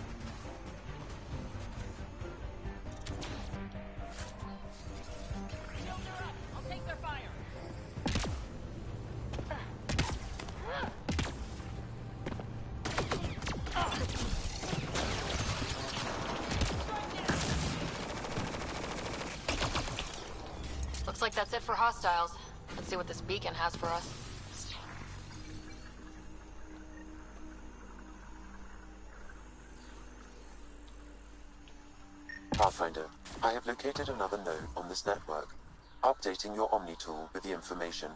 I'll take their fire. Looks like that's it for hostiles. Let's see what this beacon has for us. Pathfinder, I have located another node on this network. Updating your Omni tool with the information.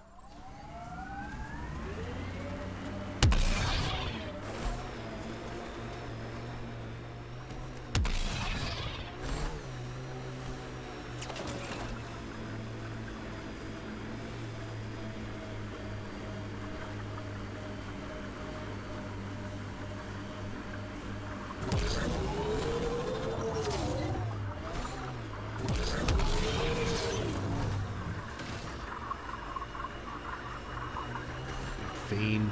Fiend.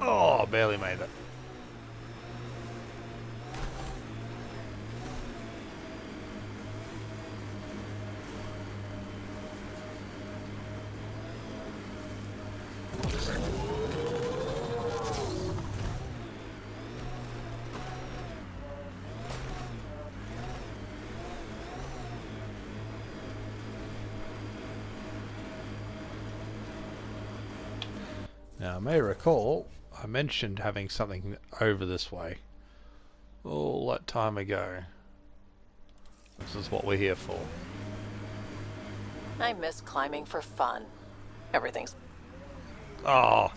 Oh, barely made it. Now, I may recall I mentioned having something over this way all that time ago. This is what we're here for. I miss climbing for fun. Everything's... Oh,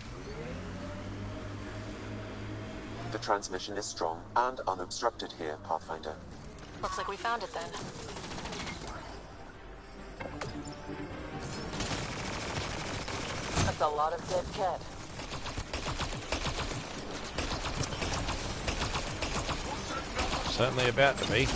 The transmission is strong and unobstructed here, Pathfinder. Looks like we found it then. That's a lot of dead cat. certainly about to be.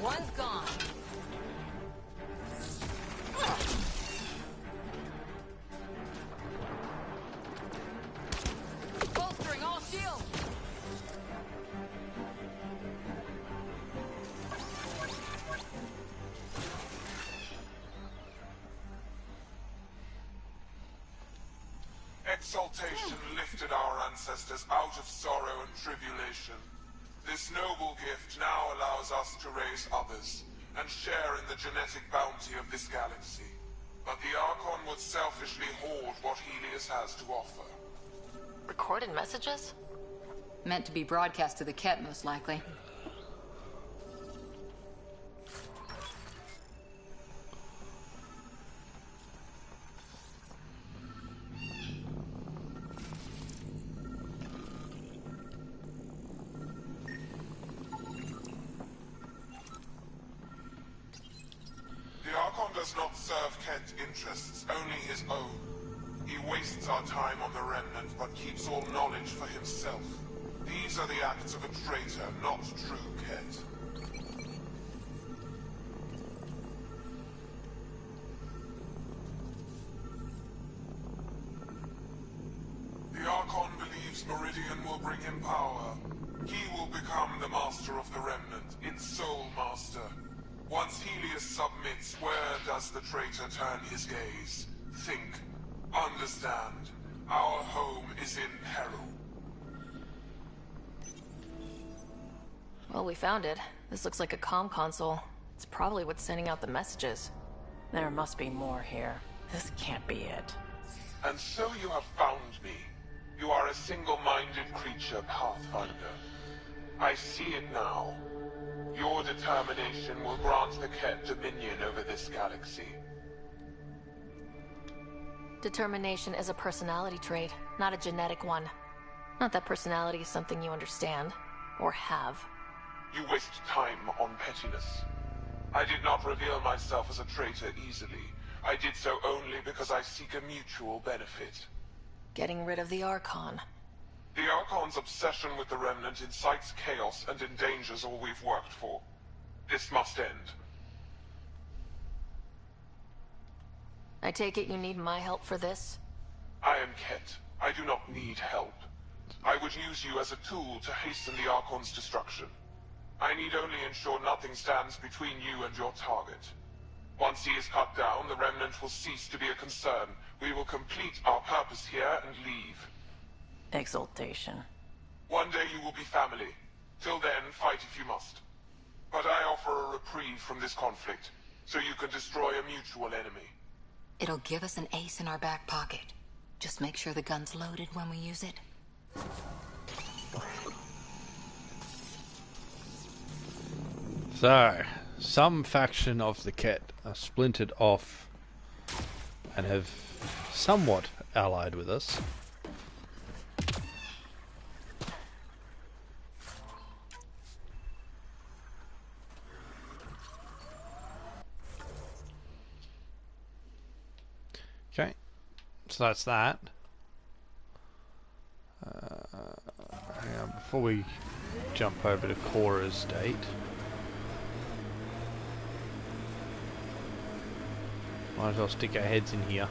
One's gone. exaltation lifted our ancestors out of sorrow and tribulation. This noble gift now allows us to raise others, and share in the genetic bounty of this galaxy. But the Archon would selfishly hoard what Helios has to offer. Recorded messages? Meant to be broadcast to the Ket, most likely. The Archon does not serve Ket interests, only his own. He wastes our time on the Remnant, but keeps all knowledge for himself. These are the acts of a traitor, not true Ket. The Archon believes Meridian will bring him power. He will become the master of the Remnant, its sole master. Once Helios submits, where does the traitor turn his gaze? Think. Understand. Our home is in peril. Well, we found it. This looks like a comm console. It's probably what's sending out the messages. There must be more here. This can't be it. And so you have found me. You are a single-minded creature, Pathfinder. I see it now. Your determination will grant the Ket dominion over this galaxy. Determination is a personality trait, not a genetic one. Not that personality is something you understand, or have. You waste time on pettiness. I did not reveal myself as a traitor easily. I did so only because I seek a mutual benefit. Getting rid of the Archon. The Archon's obsession with the Remnant incites chaos and endangers all we've worked for. This must end. I take it you need my help for this? I am Ket. I do not need help. I would use you as a tool to hasten the Archon's destruction. I need only ensure nothing stands between you and your target. Once he is cut down, the Remnant will cease to be a concern. We will complete our purpose here and leave. Exaltation. One day you will be family. Till then, fight if you must. But I offer a reprieve from this conflict, so you can destroy a mutual enemy. It'll give us an ace in our back pocket. Just make sure the gun's loaded when we use it. So, some faction of the Ket are splintered off and have somewhat allied with us. Okay, so that's that. Hang on, before we jump over to Core Estate, might as well stick our heads in here.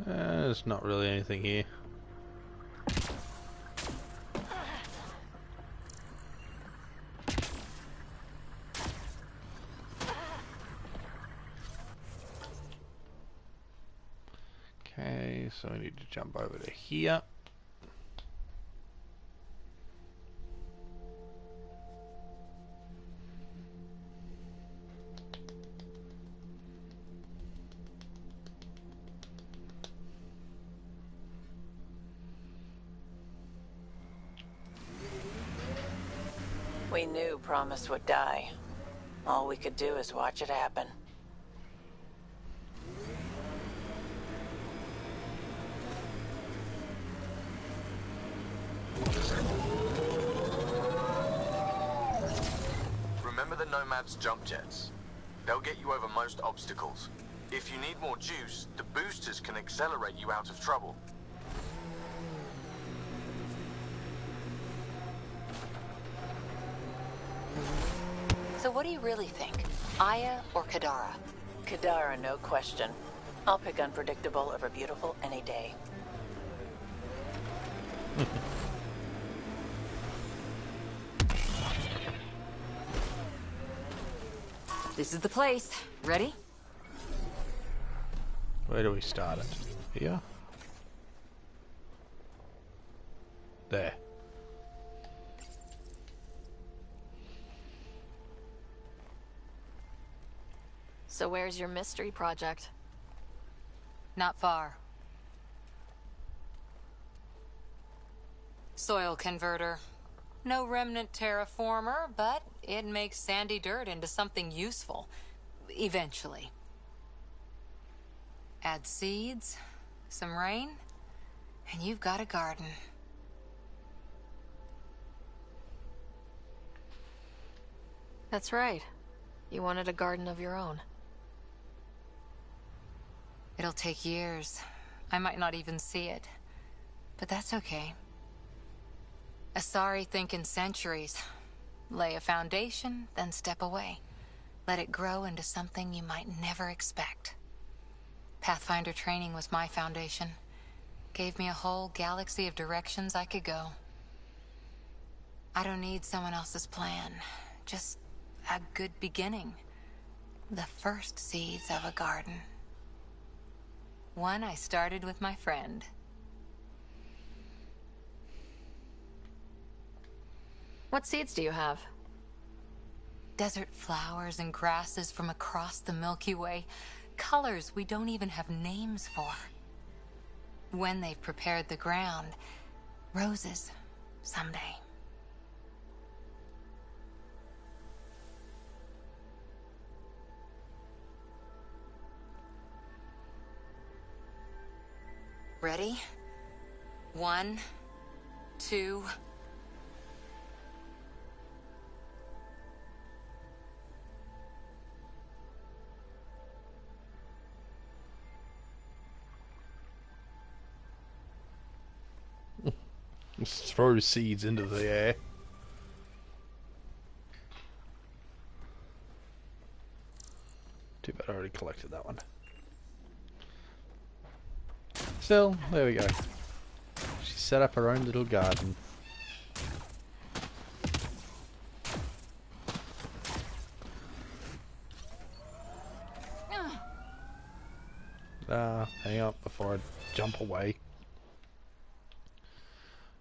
There's not really anything here. Okay, so we need to jump over to here. We knew Promise would die. All we could do is watch it happen. Remember the Nomad's jump jets? They'll get you over most obstacles. If you need more juice, the boosters can accelerate you out of trouble. So what do you really think? Aya or Kadara? Kadara, no question. I'll pick unpredictable over beautiful any day. This is the place. Ready? Where do we start it? Here? There. So where's your mystery project? Not far. Soil converter. No remnant terraformer, but it makes sandy dirt into something useful. Eventually. Add seeds, some rain, and you've got a garden. That's right. You wanted a garden of your own. It'll take years. I might not even see it. But that's okay. Asari think in centuries. Lay a foundation, then step away. Let it grow into something you might never expect. Pathfinder training was my foundation. Gave me a whole galaxy of directions I could go. I don't need someone else's plan. Just a good beginning. The first seeds of a garden. One I started with my friend. What seeds do you have? Desert flowers and grasses from across the Milky Way. Colors we don't even have names for. When they've prepared the ground, roses someday. Ready? 1, 2... Just throw seeds into the air. Too bad I already collected that one. Still, there we go. She set up her own little garden. Hang up before I jump away.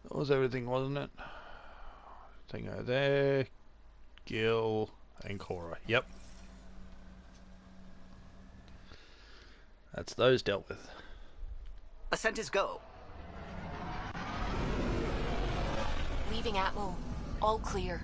That was everything, wasn't it? Thing over there. Gil and Cora. Yep. That's those dealt with. Ascent is go. Leaving Atmo. All clear.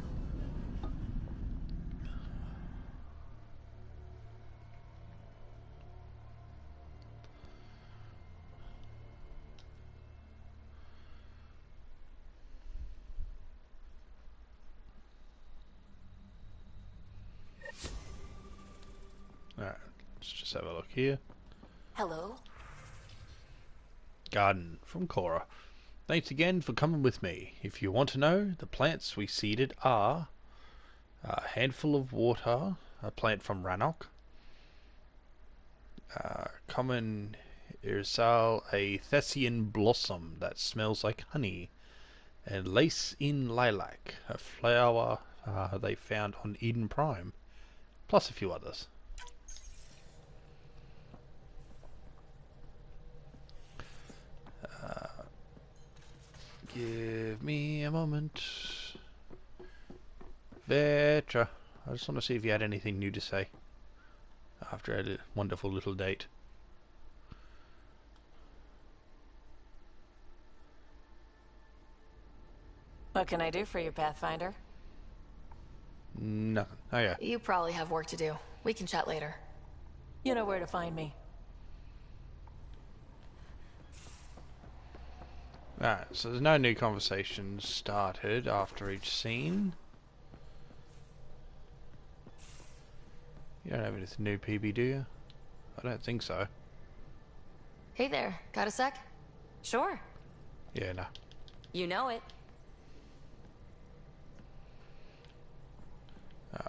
Alright, let's just have a look here. Hello? Garden from Cora. Thanks again for coming with me. If you want to know, the plants we seeded are a handful of water, a plant from Rannoch, common irisal, a Thessian blossom that smells like honey, and lace in lilac, a flower they found on Eden Prime, plus a few others. Give me a moment. Vetra. I just want to see if you had anything new to say after a wonderful little date. What can I do for you, Pathfinder? Nothing. Oh yeah. You probably have work to do. We can chat later. You know where to find me. Alright, so there's no new conversations started after each scene. You don't have anything new, PB, do you? I don't think so. Hey there, got a sec? Sure. Yeah, no. You know it.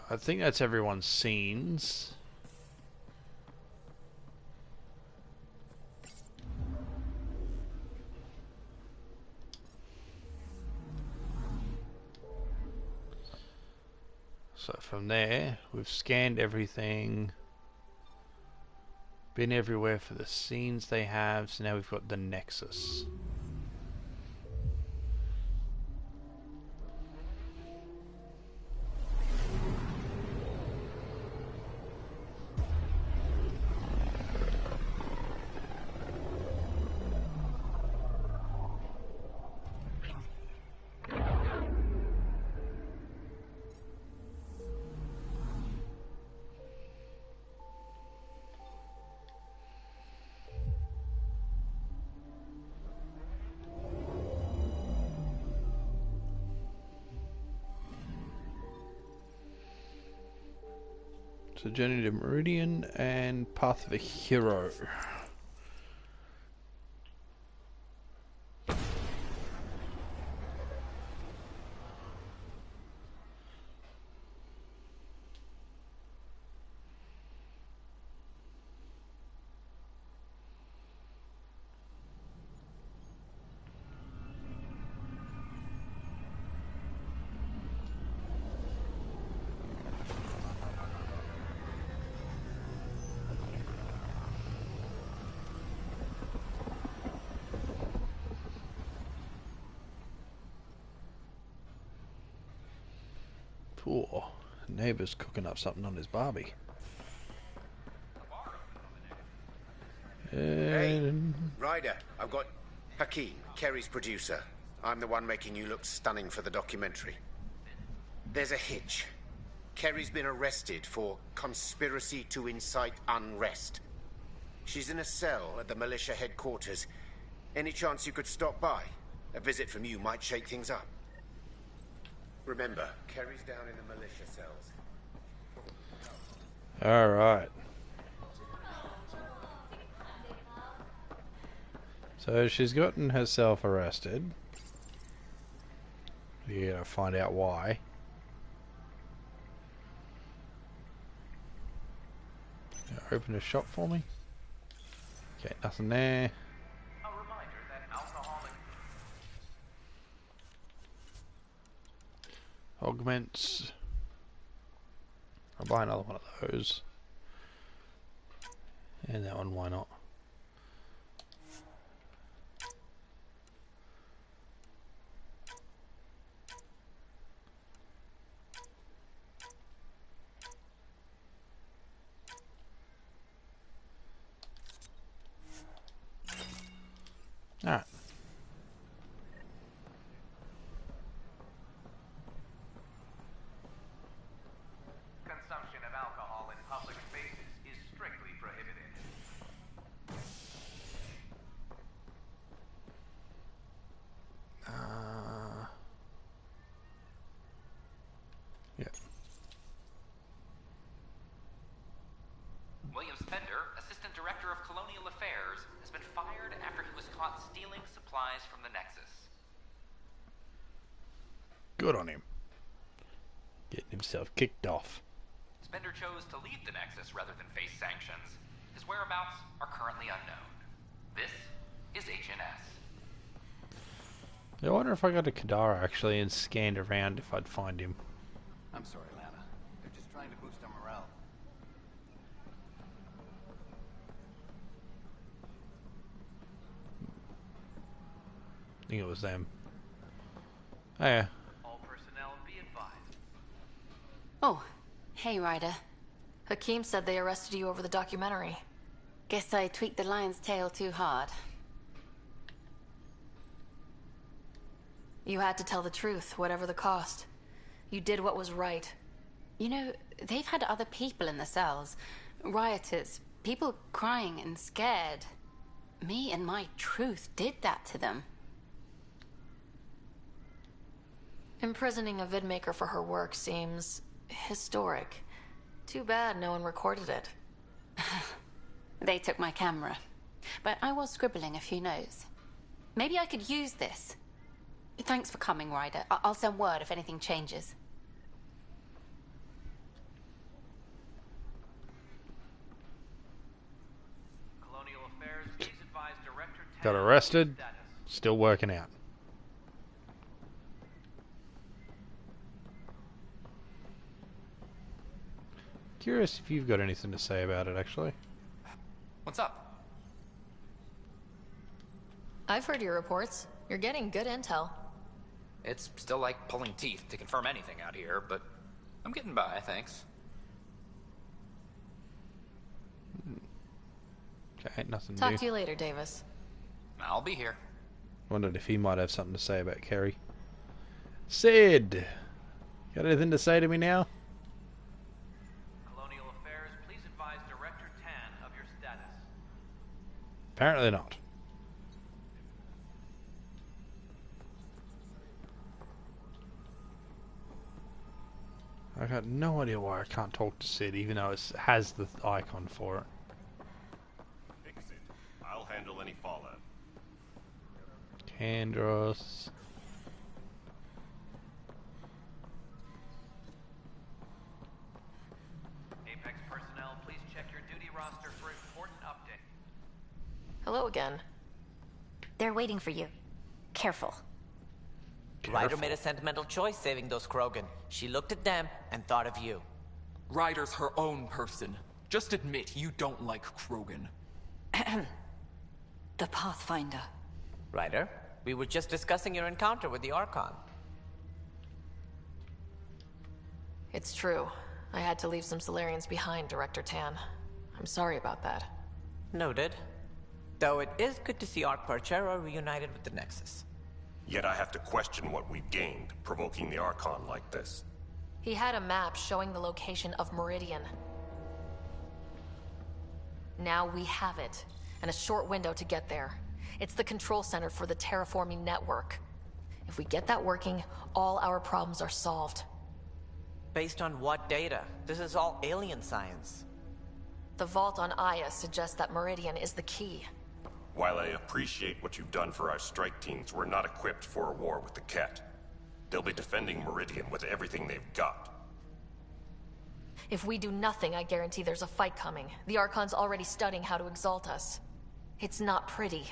I think that's everyone's scenes. So from there, we've scanned everything, been everywhere for the scenes they have, so now we've got the Nexus. So Journey to Meridian and Path of a Hero. Poor neighbour's cooking up something on his barbie. Hey, Ryder, I've got Hakeem, Kerry's producer. I'm the one making you look stunning for the documentary. There's a hitch. Kerry's been arrested for conspiracy to incite unrest. She's in a cell at the militia headquarters. Any chance you could stop by? A visit from you might shake things up. Remember, Kerry's down in the militia cells. Alright. So she's gotten herself arrested. You gotta find out why. Open a shop for me. Okay, nothing there. Augments. I'll buy another one of those. And that one, why not? Alright. Consumption of alcohol in public spaces is strictly prohibited. Yeah. William Spender, Assistant Director of Colonial Affairs, has been fired after he was caught stealing supplies from the Nexus. Good on him. Getting himself kicked off. Spender chose to leave the Nexus rather than face sanctions. His whereabouts are currently unknown. This is HNS. I wonder if I got to Kadara actually and scanned around if I'd find him. I'm sorry, Lana. They're just trying to boost our morale. I think it was them. Oh yeah. All personnel be advised. Oh, hey, Ryder. Hakeem said they arrested you over the documentary. Guess I tweaked the lion's tail too hard. You had to tell the truth, whatever the cost. You did what was right. You know, they've had other people in the cells. Rioters, people crying and scared. Me and my truth did that to them. Imprisoning a vidmaker for her work seems historic. Too bad no one recorded it. They took my camera. But I was scribbling a few notes. Maybe I could use this. Thanks for coming, Ryder. I'll send word if anything changes. Colonial Affairs, please advise Director Got arrested. Still working out. Curious if you've got anything to say about it, actually. What's up? I've heard your reports. You're getting good intel. It's still like pulling teeth to confirm anything out here, but I'm getting by, thanks. Okay, nothing Talk new. to you later, Davis. I'll be here. Wondered if he might have something to say about Kerry. Sid! Got anything to say to me now? Colonial Affairs, please advise Director Tan of your status. Apparently not. I got no idea why I can't talk to Sid, even though it has the icon for it. Fix it. I'll handle any fallout. Candros. Apex personnel, please check your duty roster for important update. Hello again. They're waiting for you. Careful. Ryder made a sentimental choice saving those Krogan. She looked at them and thought of you. Ryder's her own person. Just admit you don't like Krogan. The Pathfinder. Ryder, we were just discussing your encounter with the Archon. It's true. I had to leave some Solarians behind, Director Tan. I'm sorry about that. Noted. Though it is good to see Ark Parchero reunited with the Nexus. Yet I have to question what we've gained, provoking the Archon like this. He had a map showing the location of Meridian. Now we have it, and a short window to get there. It's the control center for the terraforming network. If we get that working, all our problems are solved. Based on what data? This is all alien science. The vault on Aya suggests that Meridian is the key. While I appreciate what you've done for our strike teams, we're not equipped for a war with the Ket. They'll be defending Meridian with everything they've got. If we do nothing, I guarantee there's a fight coming. The Archon's already studying how to exalt us. It's not pretty.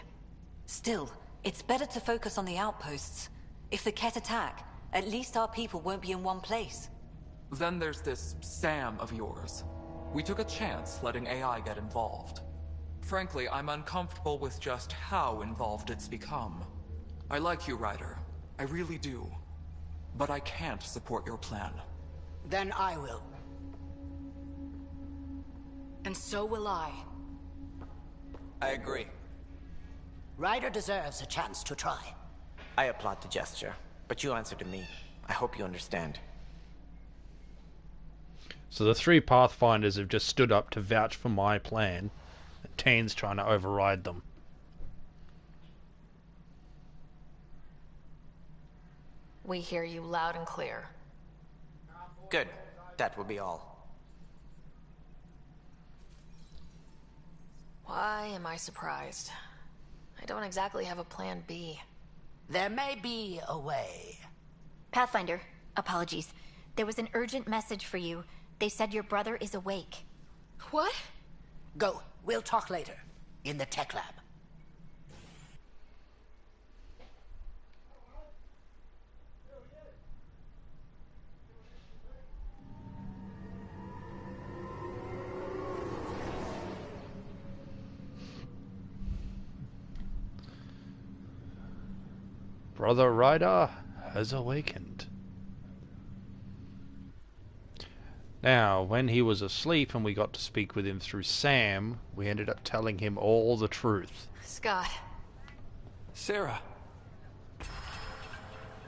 Still, it's better to focus on the outposts. If the Ket attack, at least our people won't be in one place. Then there's this Sam of yours. We took a chance letting AI get involved. Frankly, I'm uncomfortable with just how involved it's become. I like you, Ryder. I really do. But I can't support your plan. Then I will. And so will I. I agree. Ryder deserves a chance to try. I applaud the gesture, but you answer to me. I hope you understand. So the three Pathfinders have just stood up to vouch for my plan. And Tan's trying to override them. We hear you loud and clear. Good. That will be all. Why am I surprised? I don't exactly have a plan B. There may be a way. Pathfinder, apologies. There was an urgent message for you. They said your brother is awake. What? Go. We'll talk later. In the tech lab. Brother Ryder has awakened. Now, when he was asleep and we got to speak with him through Sam, we ended up telling him all the truth. Scott. Sarah.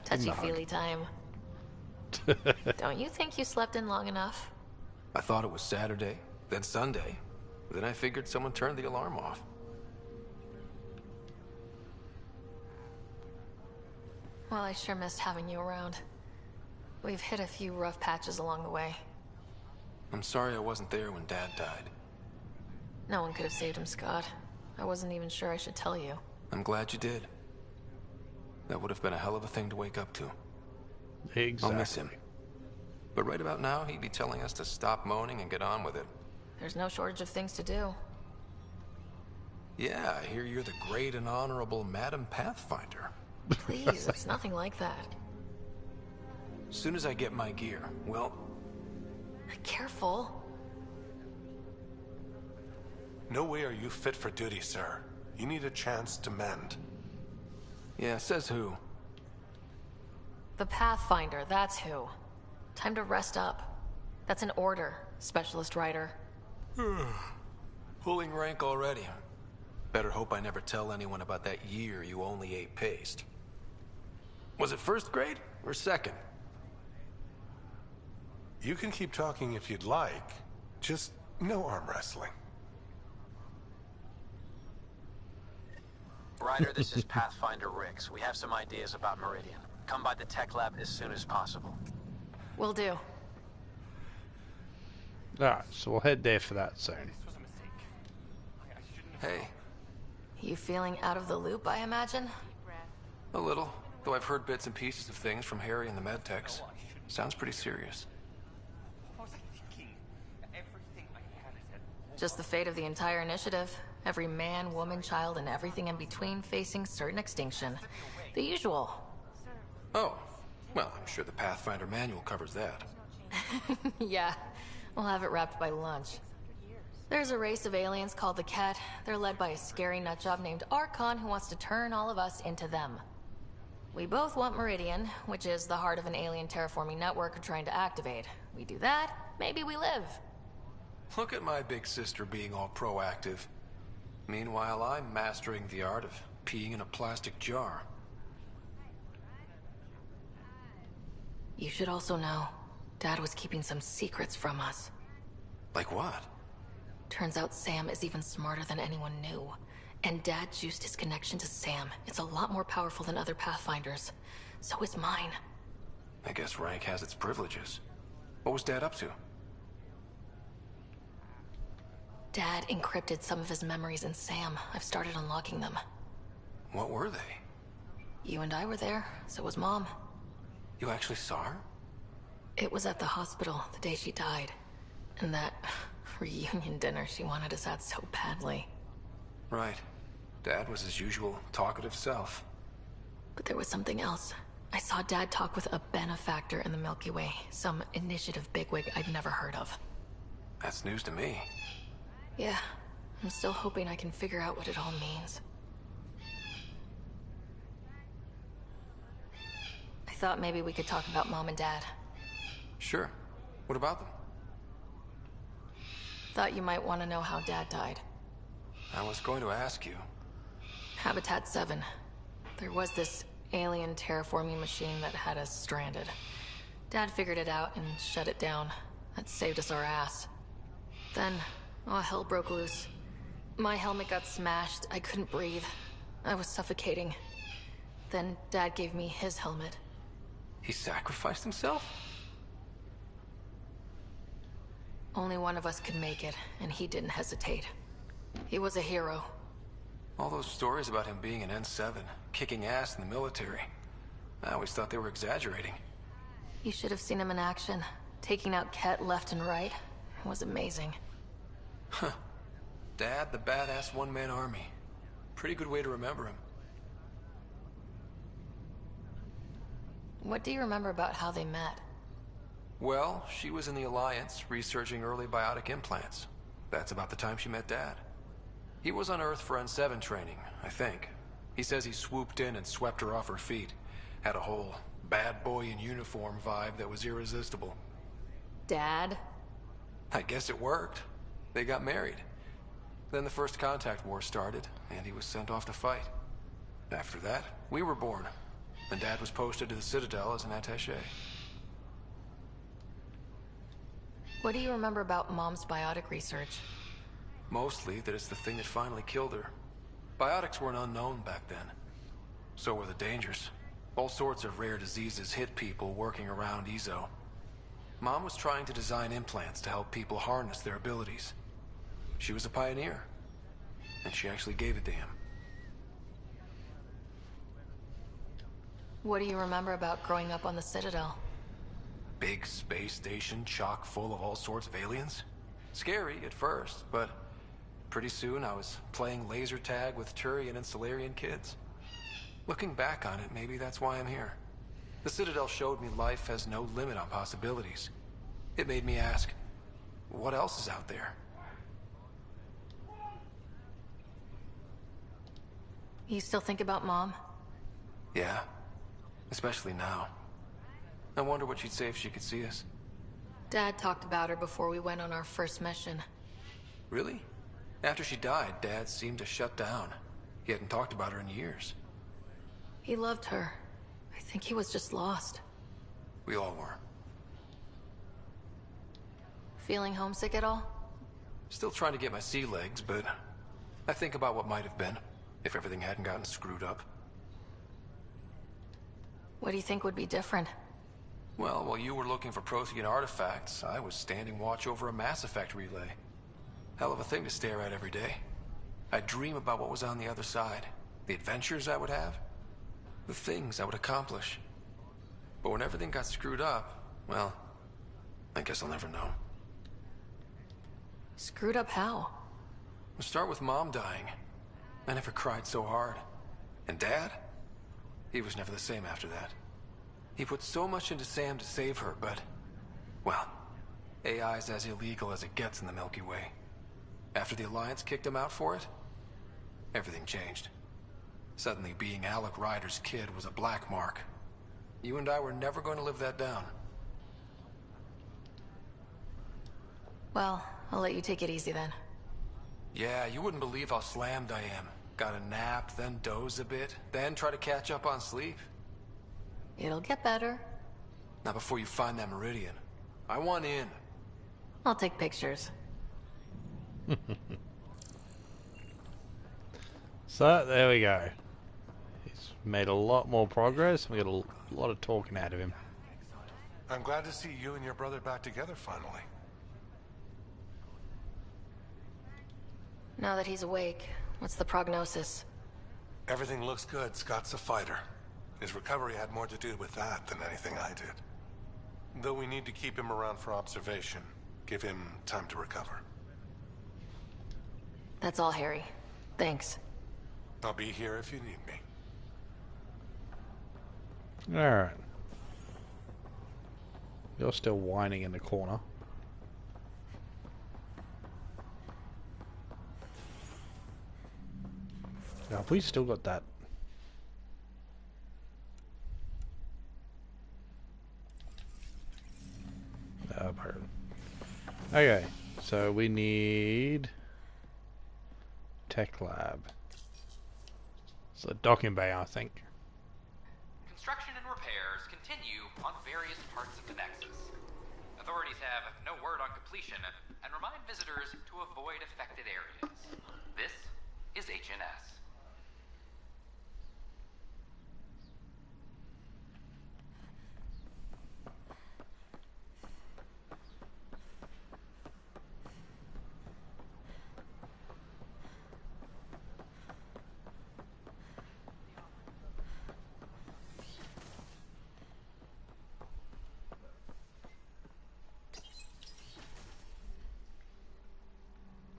Touchy-feely time. Don't you think you slept in long enough? I thought it was Saturday, then Sunday. Then I figured someone turned the alarm off. Well, I sure missed having you around. We've hit a few rough patches along the way. I'm sorry I wasn't there when Dad died. No one could have saved him, Scott. I wasn't even sure I should tell you. I'm glad you did. That would have been a hell of a thing to wake up to. Exactly. I'll miss him. But right about now, he'd be telling us to stop moaning and get on with it. There's no shortage of things to do. Yeah, I hear you're the great and honorable Madam Pathfinder. Please, it's nothing like that. As soon as I get my gear, well... Careful. No way are you fit for duty, sir. You need a chance to mend. Yeah, says who? The Pathfinder, that's who. Time to rest up. That's an order, Specialist Rider. Pulling rank already. Better hope I never tell anyone about that year you only ate paste. Was it first grade or second? You can keep talking if you'd like. Just no arm wrestling. Ryder, this is Pathfinder Rix. We have some ideas about Meridian. Come by the tech lab as soon as possible. Will do. Alright, so we'll head there for that soon. Hey. You feeling out of the loop, I imagine? A little, though I've heard bits and pieces of things from Harry and the medtechs. Sounds pretty serious. Just the fate of the entire initiative. Every man, woman, child, and everything in between facing certain extinction. The usual. Oh, well, I'm sure the Pathfinder manual covers that. Yeah, we'll have it wrapped by lunch. There's a race of aliens called the Ket. They're led by a scary nutjob named Archon who wants to turn all of us into them. We both want Meridian, which is the heart of an alien terraforming network we're trying to activate. We do that, maybe we live. Look at my big sister being all proactive. Meanwhile, I'm mastering the art of peeing in a plastic jar. You should also know, Dad was keeping some secrets from us. Like what? Turns out Sam is even smarter than anyone knew. And Dad juiced his connection to Sam. It's a lot more powerful than other Pathfinders. So is mine. I guess rank has its privileges. What was Dad up to? Dad encrypted some of his memories in Sam. I've started unlocking them. What were they? You and I were there, so was Mom. You actually saw her? It was at the hospital the day she died. And that reunion dinner she wanted us at so badly. Right. Dad was his usual talkative self. But there was something else. I saw Dad talk with a benefactor in the Milky Way. Some initiative bigwig I'd never heard of. That's news to me. Yeah, I'm still hoping I can figure out what it all means. I thought maybe we could talk about Mom and Dad. Sure. What about them? Thought you might want to know how Dad died. I was going to ask you. Habitat 7. There was this alien terraforming machine that had us stranded. Dad figured it out and shut it down. That saved us our ass. Then, all hell broke loose. My helmet got smashed. I couldn't breathe. I was suffocating. Then Dad gave me his helmet. He sacrificed himself? Only one of us could make it, and he didn't hesitate. He was a hero. All those stories about him being an N7, kicking ass in the military. I always thought they were exaggerating. You should have seen him in action. Taking out Ket left and right. It was amazing. Huh. Dad, the badass one-man army. Pretty good way to remember him. What do you remember about how they met? Well, she was in the Alliance, researching early biotic implants. That's about the time she met Dad. He was on Earth for N7 training, I think. He says he swooped in and swept her off her feet. Had a whole bad boy in uniform vibe that was irresistible. Dad? I guess it worked. They got married. Then the First Contact War started, and he was sent off to fight. After that, we were born, and Dad was posted to the Citadel as an attaché. What do you remember about Mom's biotic research? Mostly that it's the thing that finally killed her. Biotics weren't unknown back then. So were the dangers. All sorts of rare diseases hit people working around EZO. Mom was trying to design implants to help people harness their abilities. She was a pioneer. And she actually gave it to him. What do you remember about growing up on the Citadel? Big space station chock full of all sorts of aliens. Scary at first, but pretty soon I was playing laser tag with Turian and Solarian kids. Looking back on it, maybe that's why I'm here. The Citadel showed me life has no limit on possibilities. It made me ask, what else is out there? You still think about Mom? Yeah, especially now. I wonder what she'd say if she could see us. Dad talked about her before we went on our first mission. Really? After she died, Dad seemed to shut down. He hadn't talked about her in years. He loved her. I think he was just lost. We all were. Feeling homesick at all? Still trying to get my sea legs, but I think about what might have been if everything hadn't gotten screwed up. What do you think would be different? Well, while you were looking for Prothean artifacts, I was standing watch over a Mass Effect relay. Hell of a thing to stare at every day. I'd dream about what was on the other side, the adventures I would have, the things I would accomplish. But when everything got screwed up, well, I guess I'll never know. Screwed up how? We'll start with Mom dying. I never cried so hard. And Dad? He was never the same after that. He put so much into Sam to save her, but... well, AI's as illegal as it gets in the Milky Way. After the Alliance kicked him out for it, everything changed. Suddenly, being Alec Ryder's kid was a black mark. You and I were never going to live that down. Well, I'll let you take it easy then. Yeah, you wouldn't believe how slammed I am. Got a nap, then doze a bit, then try to catch up on sleep. It'll get better. Not before you find that Meridian. I want in. I'll take pictures. So, there we go. He's made a lot more progress. We got a lot of talking out of him. I'm glad to see you and your brother back together finally. Now that he's awake, what's the prognosis? Everything looks good. Scott's a fighter. His recovery had more to do with that than anything I did. Though we need to keep him around for observation. Give him time to recover. That's all, Harry. Thanks. I'll be here if you need me. Alright. You're still whining in the corner. Now, have we still got that? Pardon. Okay, so we need Tech Lab. It's a docking bay, I think. Construction and repairs continue on various parts of the Nexus. Authorities have no word on completion and remind visitors to avoid affected areas. This is HNS.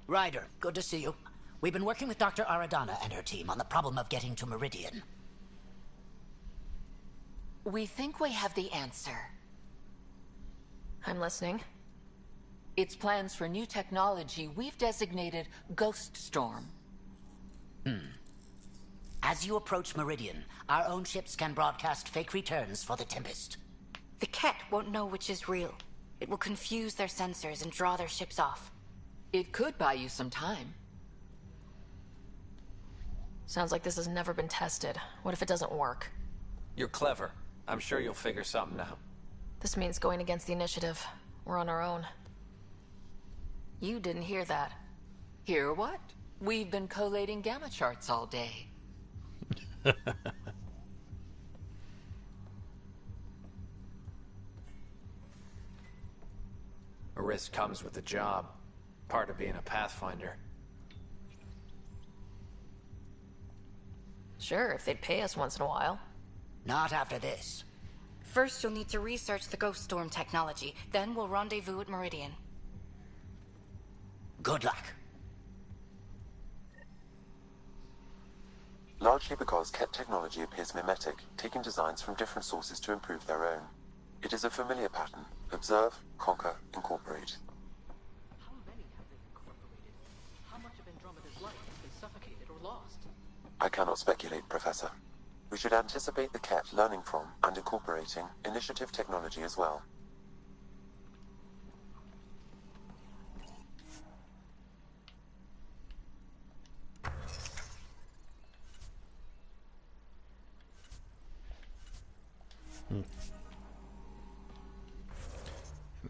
Ryder, good to see you. We've been working with Dr. Aradana and her team on the problem of getting to Meridian. We think we have the answer. I'm listening. It's plans for new technology we've designated Ghost Storm. As you approach Meridian, our own ships can broadcast fake returns for the Tempest. The Ket won't know which is real. It will confuse their sensors and draw their ships off. It could buy you some time. Sounds like this has never been tested. What if it doesn't work? You're clever. I'm sure you'll figure something out. This means going against the initiative. We're on our own. You didn't hear that. Hear what? We've been collating gamma charts all day. A risk comes with the job. part of being a Pathfinder. Sure, if they'd pay us once in a while. Not after this. First, you'll need to research the Ghost Storm technology. Then we'll rendezvous at Meridian. Good luck. Largely because Ket technology appears mimetic, taking designs from different sources to improve their own. It is a familiar pattern. Observe, conquer, incorporate. How many have they incorporated? How much of Andromeda's life has been suffocated or lost? I cannot speculate, Professor. We should anticipate the Ket learning from and incorporating initiative technology as well.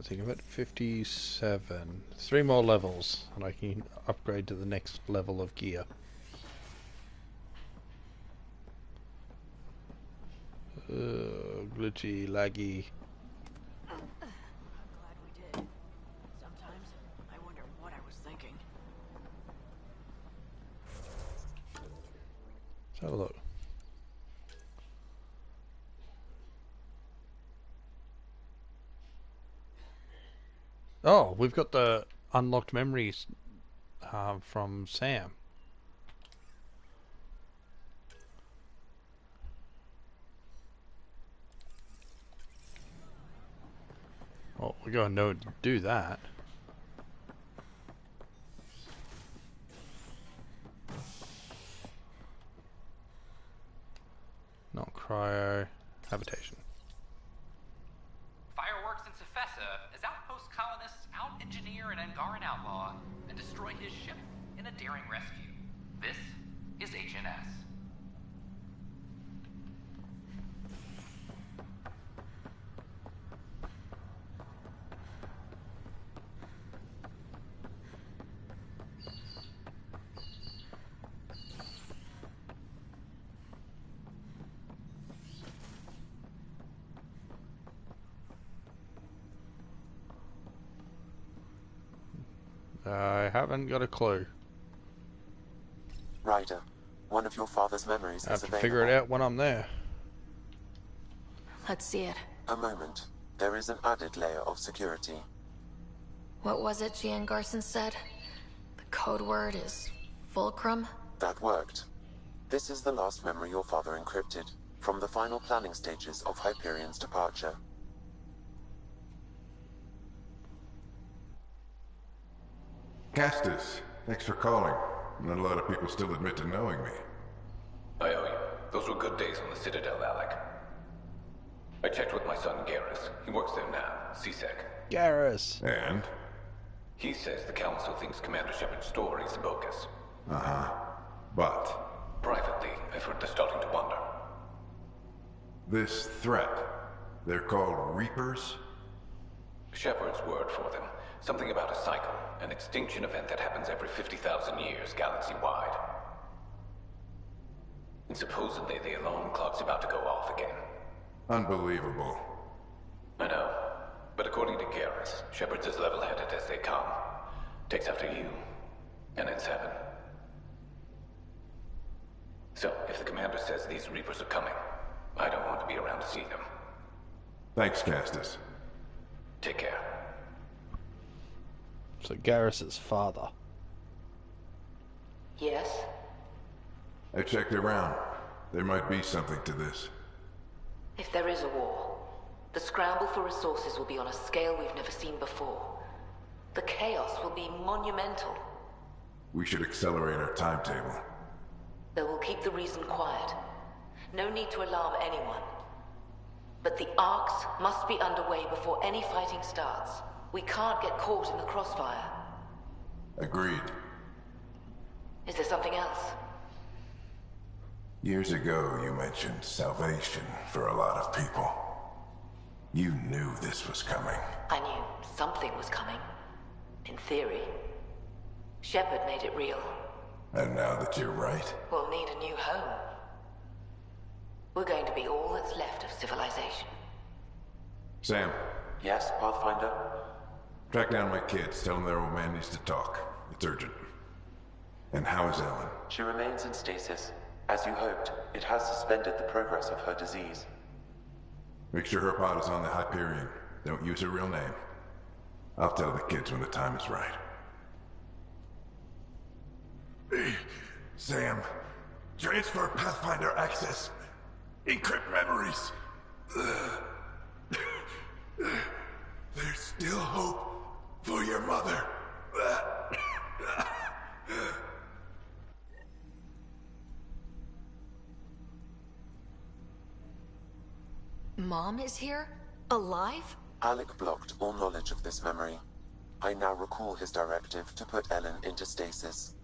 Think of it, 57. 3 more levels, and I can upgrade to the next level of gear. Glitchy, laggy. Glad we did. Sometimes I wonder what I was thinking. Let's have a look. Oh, we've got the unlocked memories from Sam. Well, we gotta know to do that. Not cryo habitation. Fireworks in Cephessa as outpost colonists out-engineer an Angaran outlaw and destroy his ship in a daring rescue. This is HNS. I haven't got a clue. Ryder, one of your father's memories I have is to available. figure it out when I'm there. Let's see it. A moment. There is an added layer of security. What was it Gian Garson said? The code word is Fulcrum? That worked. This is the last memory your father encrypted, from the final planning stages of Hyperion's departure. Castus, thanks for calling. Not a lot of people still admit to knowing me. I owe you. Those were good days on the Citadel, Alec. I checked with my son, Garrus. He works there now, CSEC. Garrus. And? He says the Council thinks Commander Shepard's story is bogus. Uh-huh. But? Privately, I've heard they're starting to wonder. This threat, they're called Reapers? Shepard's word for them. Something about a cycle, an extinction event that happens every 50,000 years, galaxy-wide. And supposedly the alarm clock's about to go off again. Unbelievable. I know. But according to Garrus, Shepard's as level-headed as they come. Takes after you. And it's heaven. So, if the commander says these Reapers are coming, I don't want to be around to see them. Thanks, Castus. Take care. So Garrus's father. Yes? I checked around. There might be something to this. If there is a war, the scramble for resources will be on a scale we've never seen before. The chaos will be monumental. We should accelerate our timetable. They will keep the reason quiet. No need to alarm anyone. But the Arks must be underway before any fighting starts. We can't get caught in the crossfire. Agreed. Is there something else? Years ago, you mentioned salvation for a lot of people. You knew this was coming. I knew something was coming. In theory. Shepard made it real. And now that you're right, We'll need a new home. We're going to be all that's left of civilization. Sam. Yes, Pathfinder? Track down my kids. Tell them their old man needs to talk. It's urgent. And how is Ellen? She remains in stasis. As you hoped, it has suspended the progress of her disease. Make sure her pod is on the Hyperion. Don't use her real name. I'll tell the kids when the time is right. Hey, Sam. Transfer Pathfinder access. Encrypt memories. There's still hope for your mother. Mom is here? Alive? Alec blocked all knowledge of this memory. I now recall his directive to put Ellen into stasis.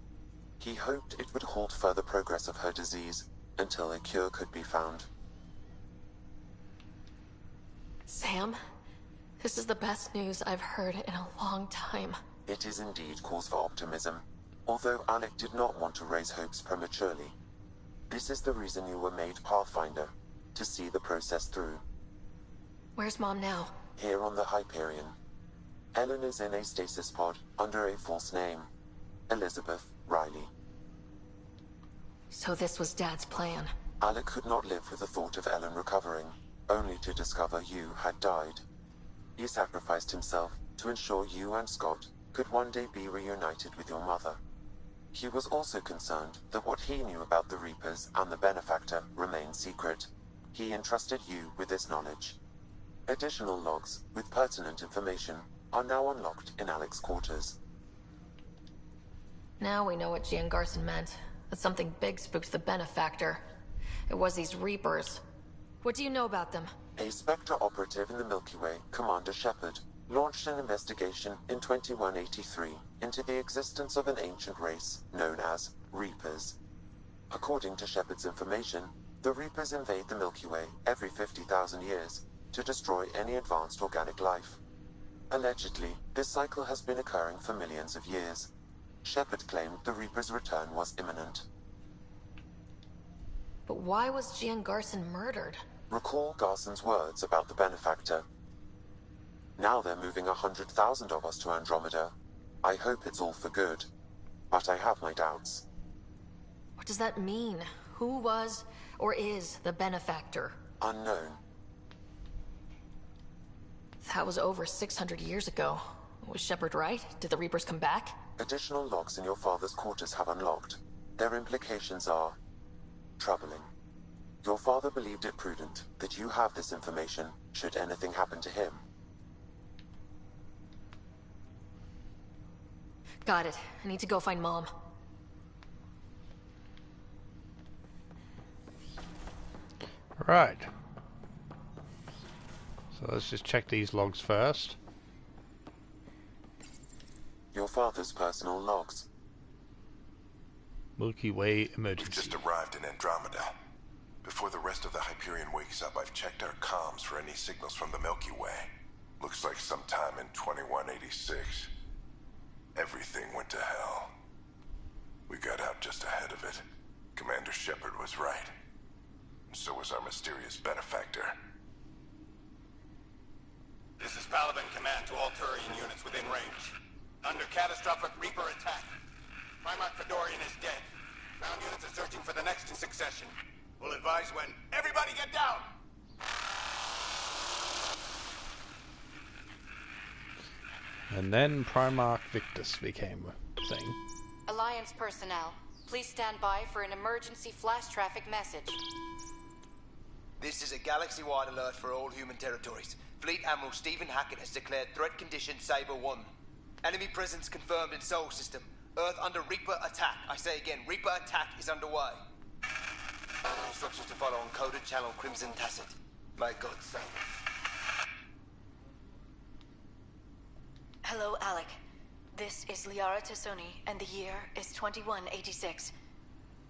He hoped it would halt further progress of her disease until a cure could be found. Sam, this is the best news I've heard in a long time. It is indeed cause for optimism, although Alec did not want to raise hopes prematurely. This is the reason you were made Pathfinder, to see the process through. Where's Mom now? Here on the Hyperion. Ellen is in a stasis pod under a false name. Elizabeth Riley. So this was Dad's plan. Alec could not live with the thought of Ellen recovering, only to discover you had died. He sacrificed himself to ensure you and Scott could one day be reunited with your mother. He was also concerned that what he knew about the Reapers and the Benefactor remained secret. He entrusted you with this knowledge. Additional logs with pertinent information are now unlocked in Alec's quarters. Now we know what Gian Garson meant. That something big spooked the Benefactor. It was these Reapers. What do you know about them? A Spectre operative in the Milky Way, Commander Shepard, launched an investigation in 2183 into the existence of an ancient race known as Reapers. According to Shepard's information, the Reapers invade the Milky Way every 50,000 years to destroy any advanced organic life. Allegedly, this cycle has been occurring for millions of years. Shepard claimed the Reaper's return was imminent. But why was Gian Garson murdered? Recall Garson's words about the Benefactor. Now they're moving 100,000 of us to Andromeda. I hope it's all for good, but I have my doubts. What does that mean? Who was, or is, the Benefactor? Unknown. That was over 600 years ago. Was Shepard right? Did the Reapers come back? Additional logs in your father's quarters have unlocked. Their implications are troubling. Your father believed it prudent that you have this information should anything happen to him. Got it. I need to go find Mom. Right. So let's just check these logs first. Your father's personal logs. Milky Way emergency. We've just arrived in Andromeda. Before the rest of the Hyperion wakes up, I've checked our comms for any signals from the Milky Way. Looks like sometime in 2186. Everything went to hell. We got out just ahead of it. Commander Shepard was right. And so was our mysterious Benefactor. This is Paladin Command to all Turian units within range. Under catastrophic Reaper attack. Primarch Fedorian is dead. Ground units are searching for the next in succession. We'll advise when. Everybody get down! And then Primarch Victus became a thing. Alliance personnel, please stand by for an emergency flash traffic message. This is a galaxy-wide alert for all human territories. Fleet Admiral Stephen Hackett has declared threat condition Saber 1. Enemy presence confirmed in Sol System. Earth under Reaper attack. I say again, Reaper attack is underway. Instructions to follow on coded channel Crimson Tacit. May God save us. Hello, Alec. This is Liara Tassoni, and the year is 2186.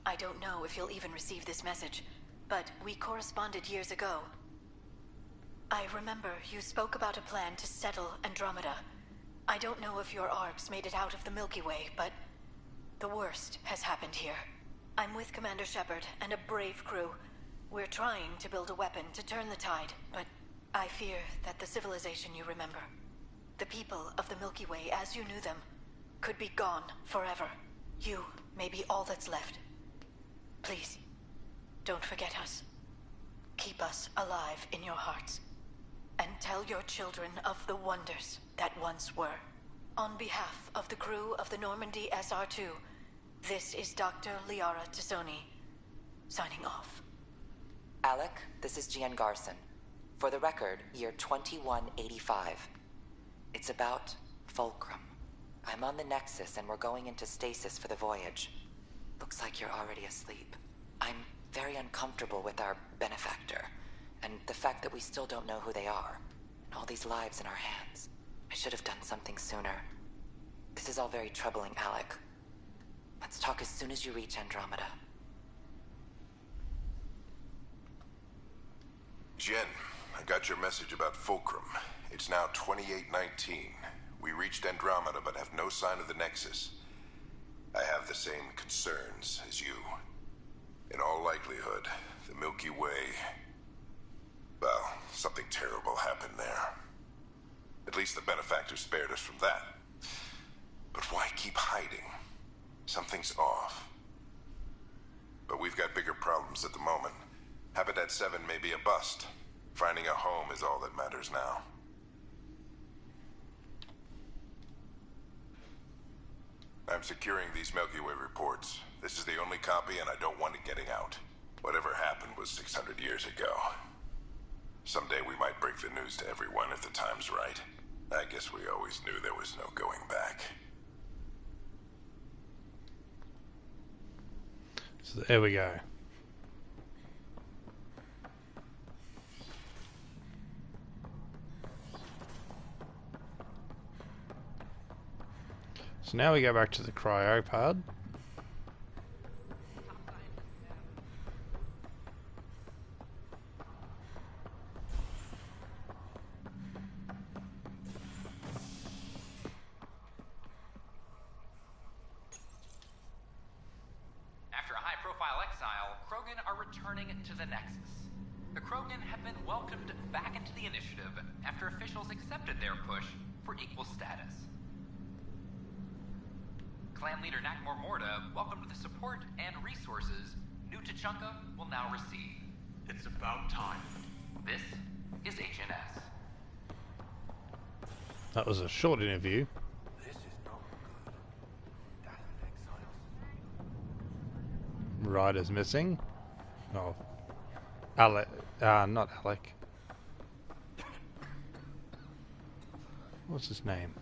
I don't know if you'll even receive this message, but we corresponded years ago. I remember you spoke about a plan to settle Andromeda. I don't know if your Arks made it out of the Milky Way, but the worst has happened here. I'm with Commander Shepard and a brave crew. We're trying to build a weapon to turn the tide, but I fear that the civilization you remember the people of the Milky Way as you knew them could be gone forever. You may be all that's left. Please, don't forget us. Keep us alive in your hearts. And tell your children of the wonders that once were. On behalf of the crew of the Normandy SR-2, this is Dr. Liara Tassoni, signing off. Alec, this is Gian Garson. For the record, year 2185. It's about Fulcrum. I'm on the Nexus and we're going into stasis for the voyage. Looks like you're already asleep. I'm very uncomfortable with our benefactor, and the fact that we still don't know who they are, and all these lives in our hands. I should have done something sooner. This is all very troubling, Alec. Let's talk as soon as you reach Andromeda. Jen, I got your message about Fulcrum. It's now 2819. We reached Andromeda but have no sign of the Nexus. I have the same concerns as you. In all likelihood, the Milky Way... well, something terrible happened there. At least the benefactor spared us from that. But why keep hiding? Something's off. But we've got bigger problems at the moment. Habitat 7 may be a bust. Finding a home is all that matters now. I'm securing these Milky Way reports. This is the only copy and I don't want it getting out. Whatever happened was 600 years ago. Someday we might break the news to everyone if the time's right. I guess we always knew there was no going back. So there we go. So now we go back to the cryopod. After a high-profile exile, Krogan are returning to the Nexus. The Krogan have been welcomed back into the initiative after officials accepted their push for equal status. Clan leader Nakmor Morda welcomed the support and resources New Tachanka will now receive. It's about time. This is HNS. That was a short interview. This is not good. Ryder's missing. Oh. Alec. Not Alec. What's his name?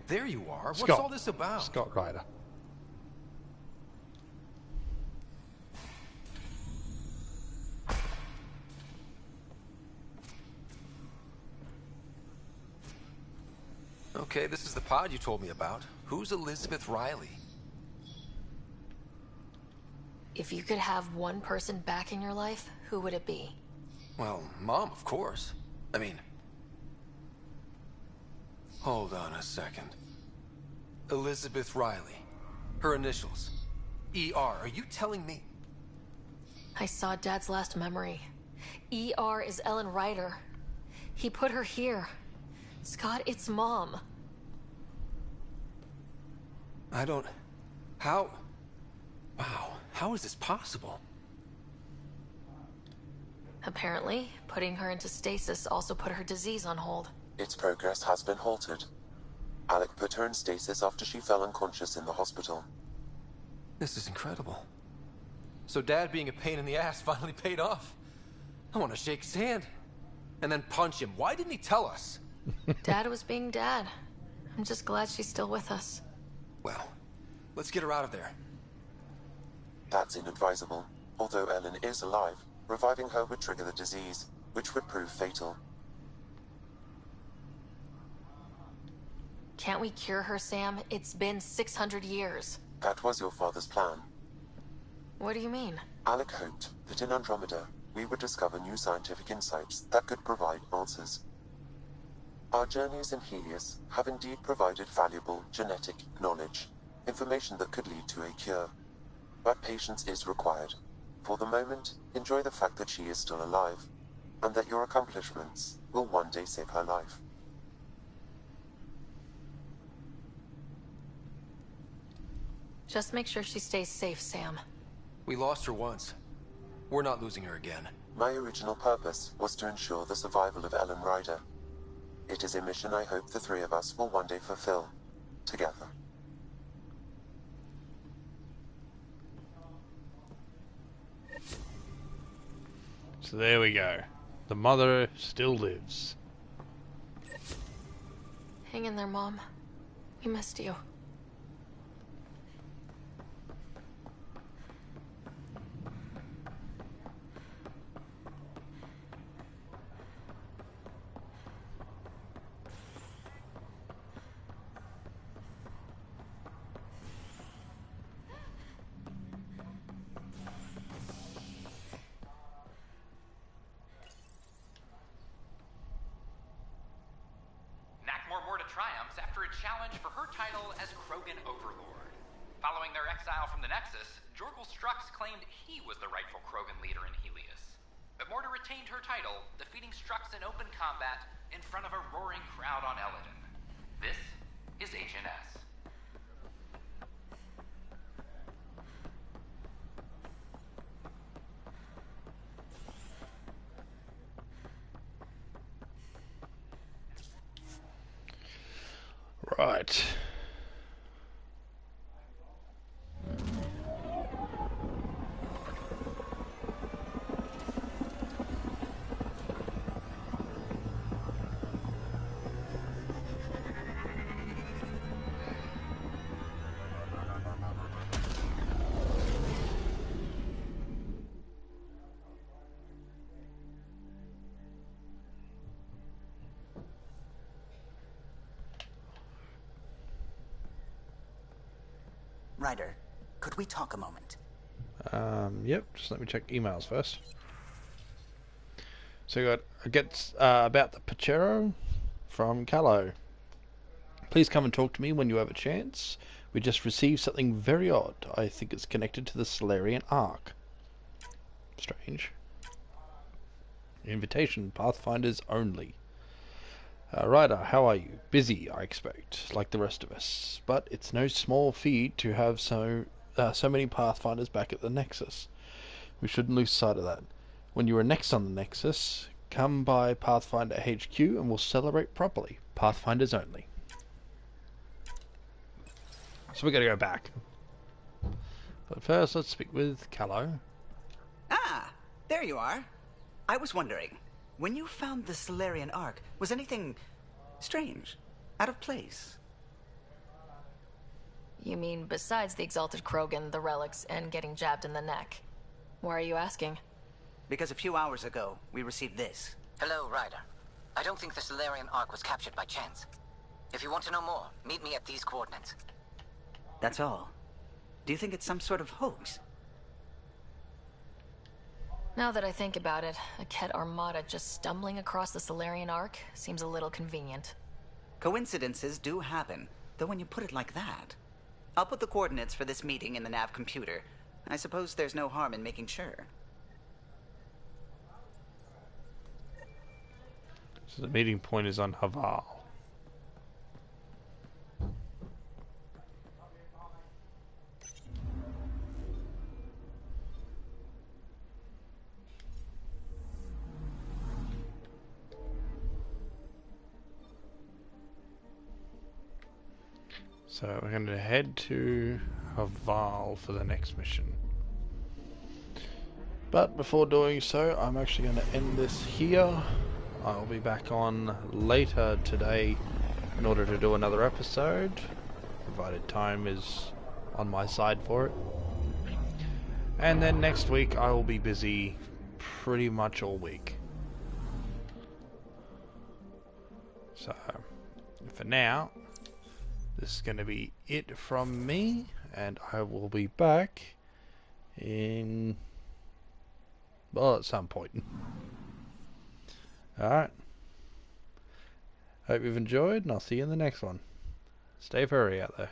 There you are. Scott. What's all this about? Scott Ryder. Okay, this is the pod you told me about. Who's Elizabeth Riley? If you could have one person back in your life, who would it be? Well, Mom, of course. I mean... Hold on a second. Elizabeth Riley. Her initials. ER. Are you telling me? I saw Dad's last memory. ER is Ellen Ryder. He put her here. Scott, it's Mom. I don't... How... Wow. How is this possible? Apparently, putting her into stasis also put her disease on hold. Its progress has been halted. Alec put her in stasis after she fell unconscious in the hospital. This is incredible. So Dad being a pain in the ass finally paid off. I want to shake his hand. And then punch him. Why didn't he tell us? Dad was being Dad. I'm just glad she's still with us. Well, let's get her out of there. That's inadvisable. Although Ellen is alive, reviving her would trigger the disease, which would prove fatal. Can't we cure her, Sam? It's been 600 years. That was your father's plan. What do you mean? Alec hoped that in Andromeda, we would discover new scientific insights that could provide answers. Our journeys in Helios have indeed provided valuable genetic knowledge, information that could lead to a cure. But patience is required. For the moment, enjoy the fact that she is still alive. and that your accomplishments will one day save her life. Just make sure she stays safe, Sam. We lost her once. We're not losing her again. My original purpose was to ensure the survival of Ellen Ryder. It is a mission I hope the three of us will one day fulfill, together. So there we go. The mother still lives. Hang in there, Mom. We missed you. Triumphs after a challenge for her title as Krogan Overlord. Following their exile from the Nexus, Jorgal Strux claimed he was the rightful Krogan leader in Helios. But Morta retained her title, defeating Strux in open combat in front of a roaring crowd on Eladon. This is Agent S. Right. Ryder, could we talk a moment? Yep, just let me check emails first. So we got about the Pachero from Callow. Please come and talk to me when you have a chance. We just received something very odd. I think it's connected to the Solarian Ark. Strange. Invitation, Pathfinders only. Ryder, how are you? Busy, I expect, like the rest of us. But it's no small feat to have so many Pathfinders back at the Nexus. We shouldn't lose sight of that. When you are next on the Nexus, come by Pathfinder HQ and we'll celebrate properly. Pathfinders only. So we gotta go back. But first, let's speak with Callow. Ah, there you are. I was wondering, when you found the Solarian Ark, was anything strange, out of place? You mean besides the Exalted Krogan, the relics, and getting jabbed in the neck? Why are you asking? Because a few hours ago, we received this. Hello, Ryder. I don't think the Solarian Ark was captured by chance. If you want to know more, meet me at these coordinates. That's all. Do you think it's some sort of hoax? Now that I think about it, a Ket Armada just stumbling across the Solarian Ark seems a little convenient. Coincidences do happen, though when you put it like that. I'll put the coordinates for this meeting in the nav computer. I suppose there's no harm in making sure. So the meeting point is on Haval. So we're going to head to Haval for the next mission. But before doing so, I'm actually going to end this here. I'll be back on later today in order to do another episode, provided time is on my side for it. And then next week I will be busy pretty much all week. So, for now, this is going to be it from me, and I will be back in, well, at some point. Alright. Hope you've enjoyed, and I'll see you in the next one. Stay furry out there.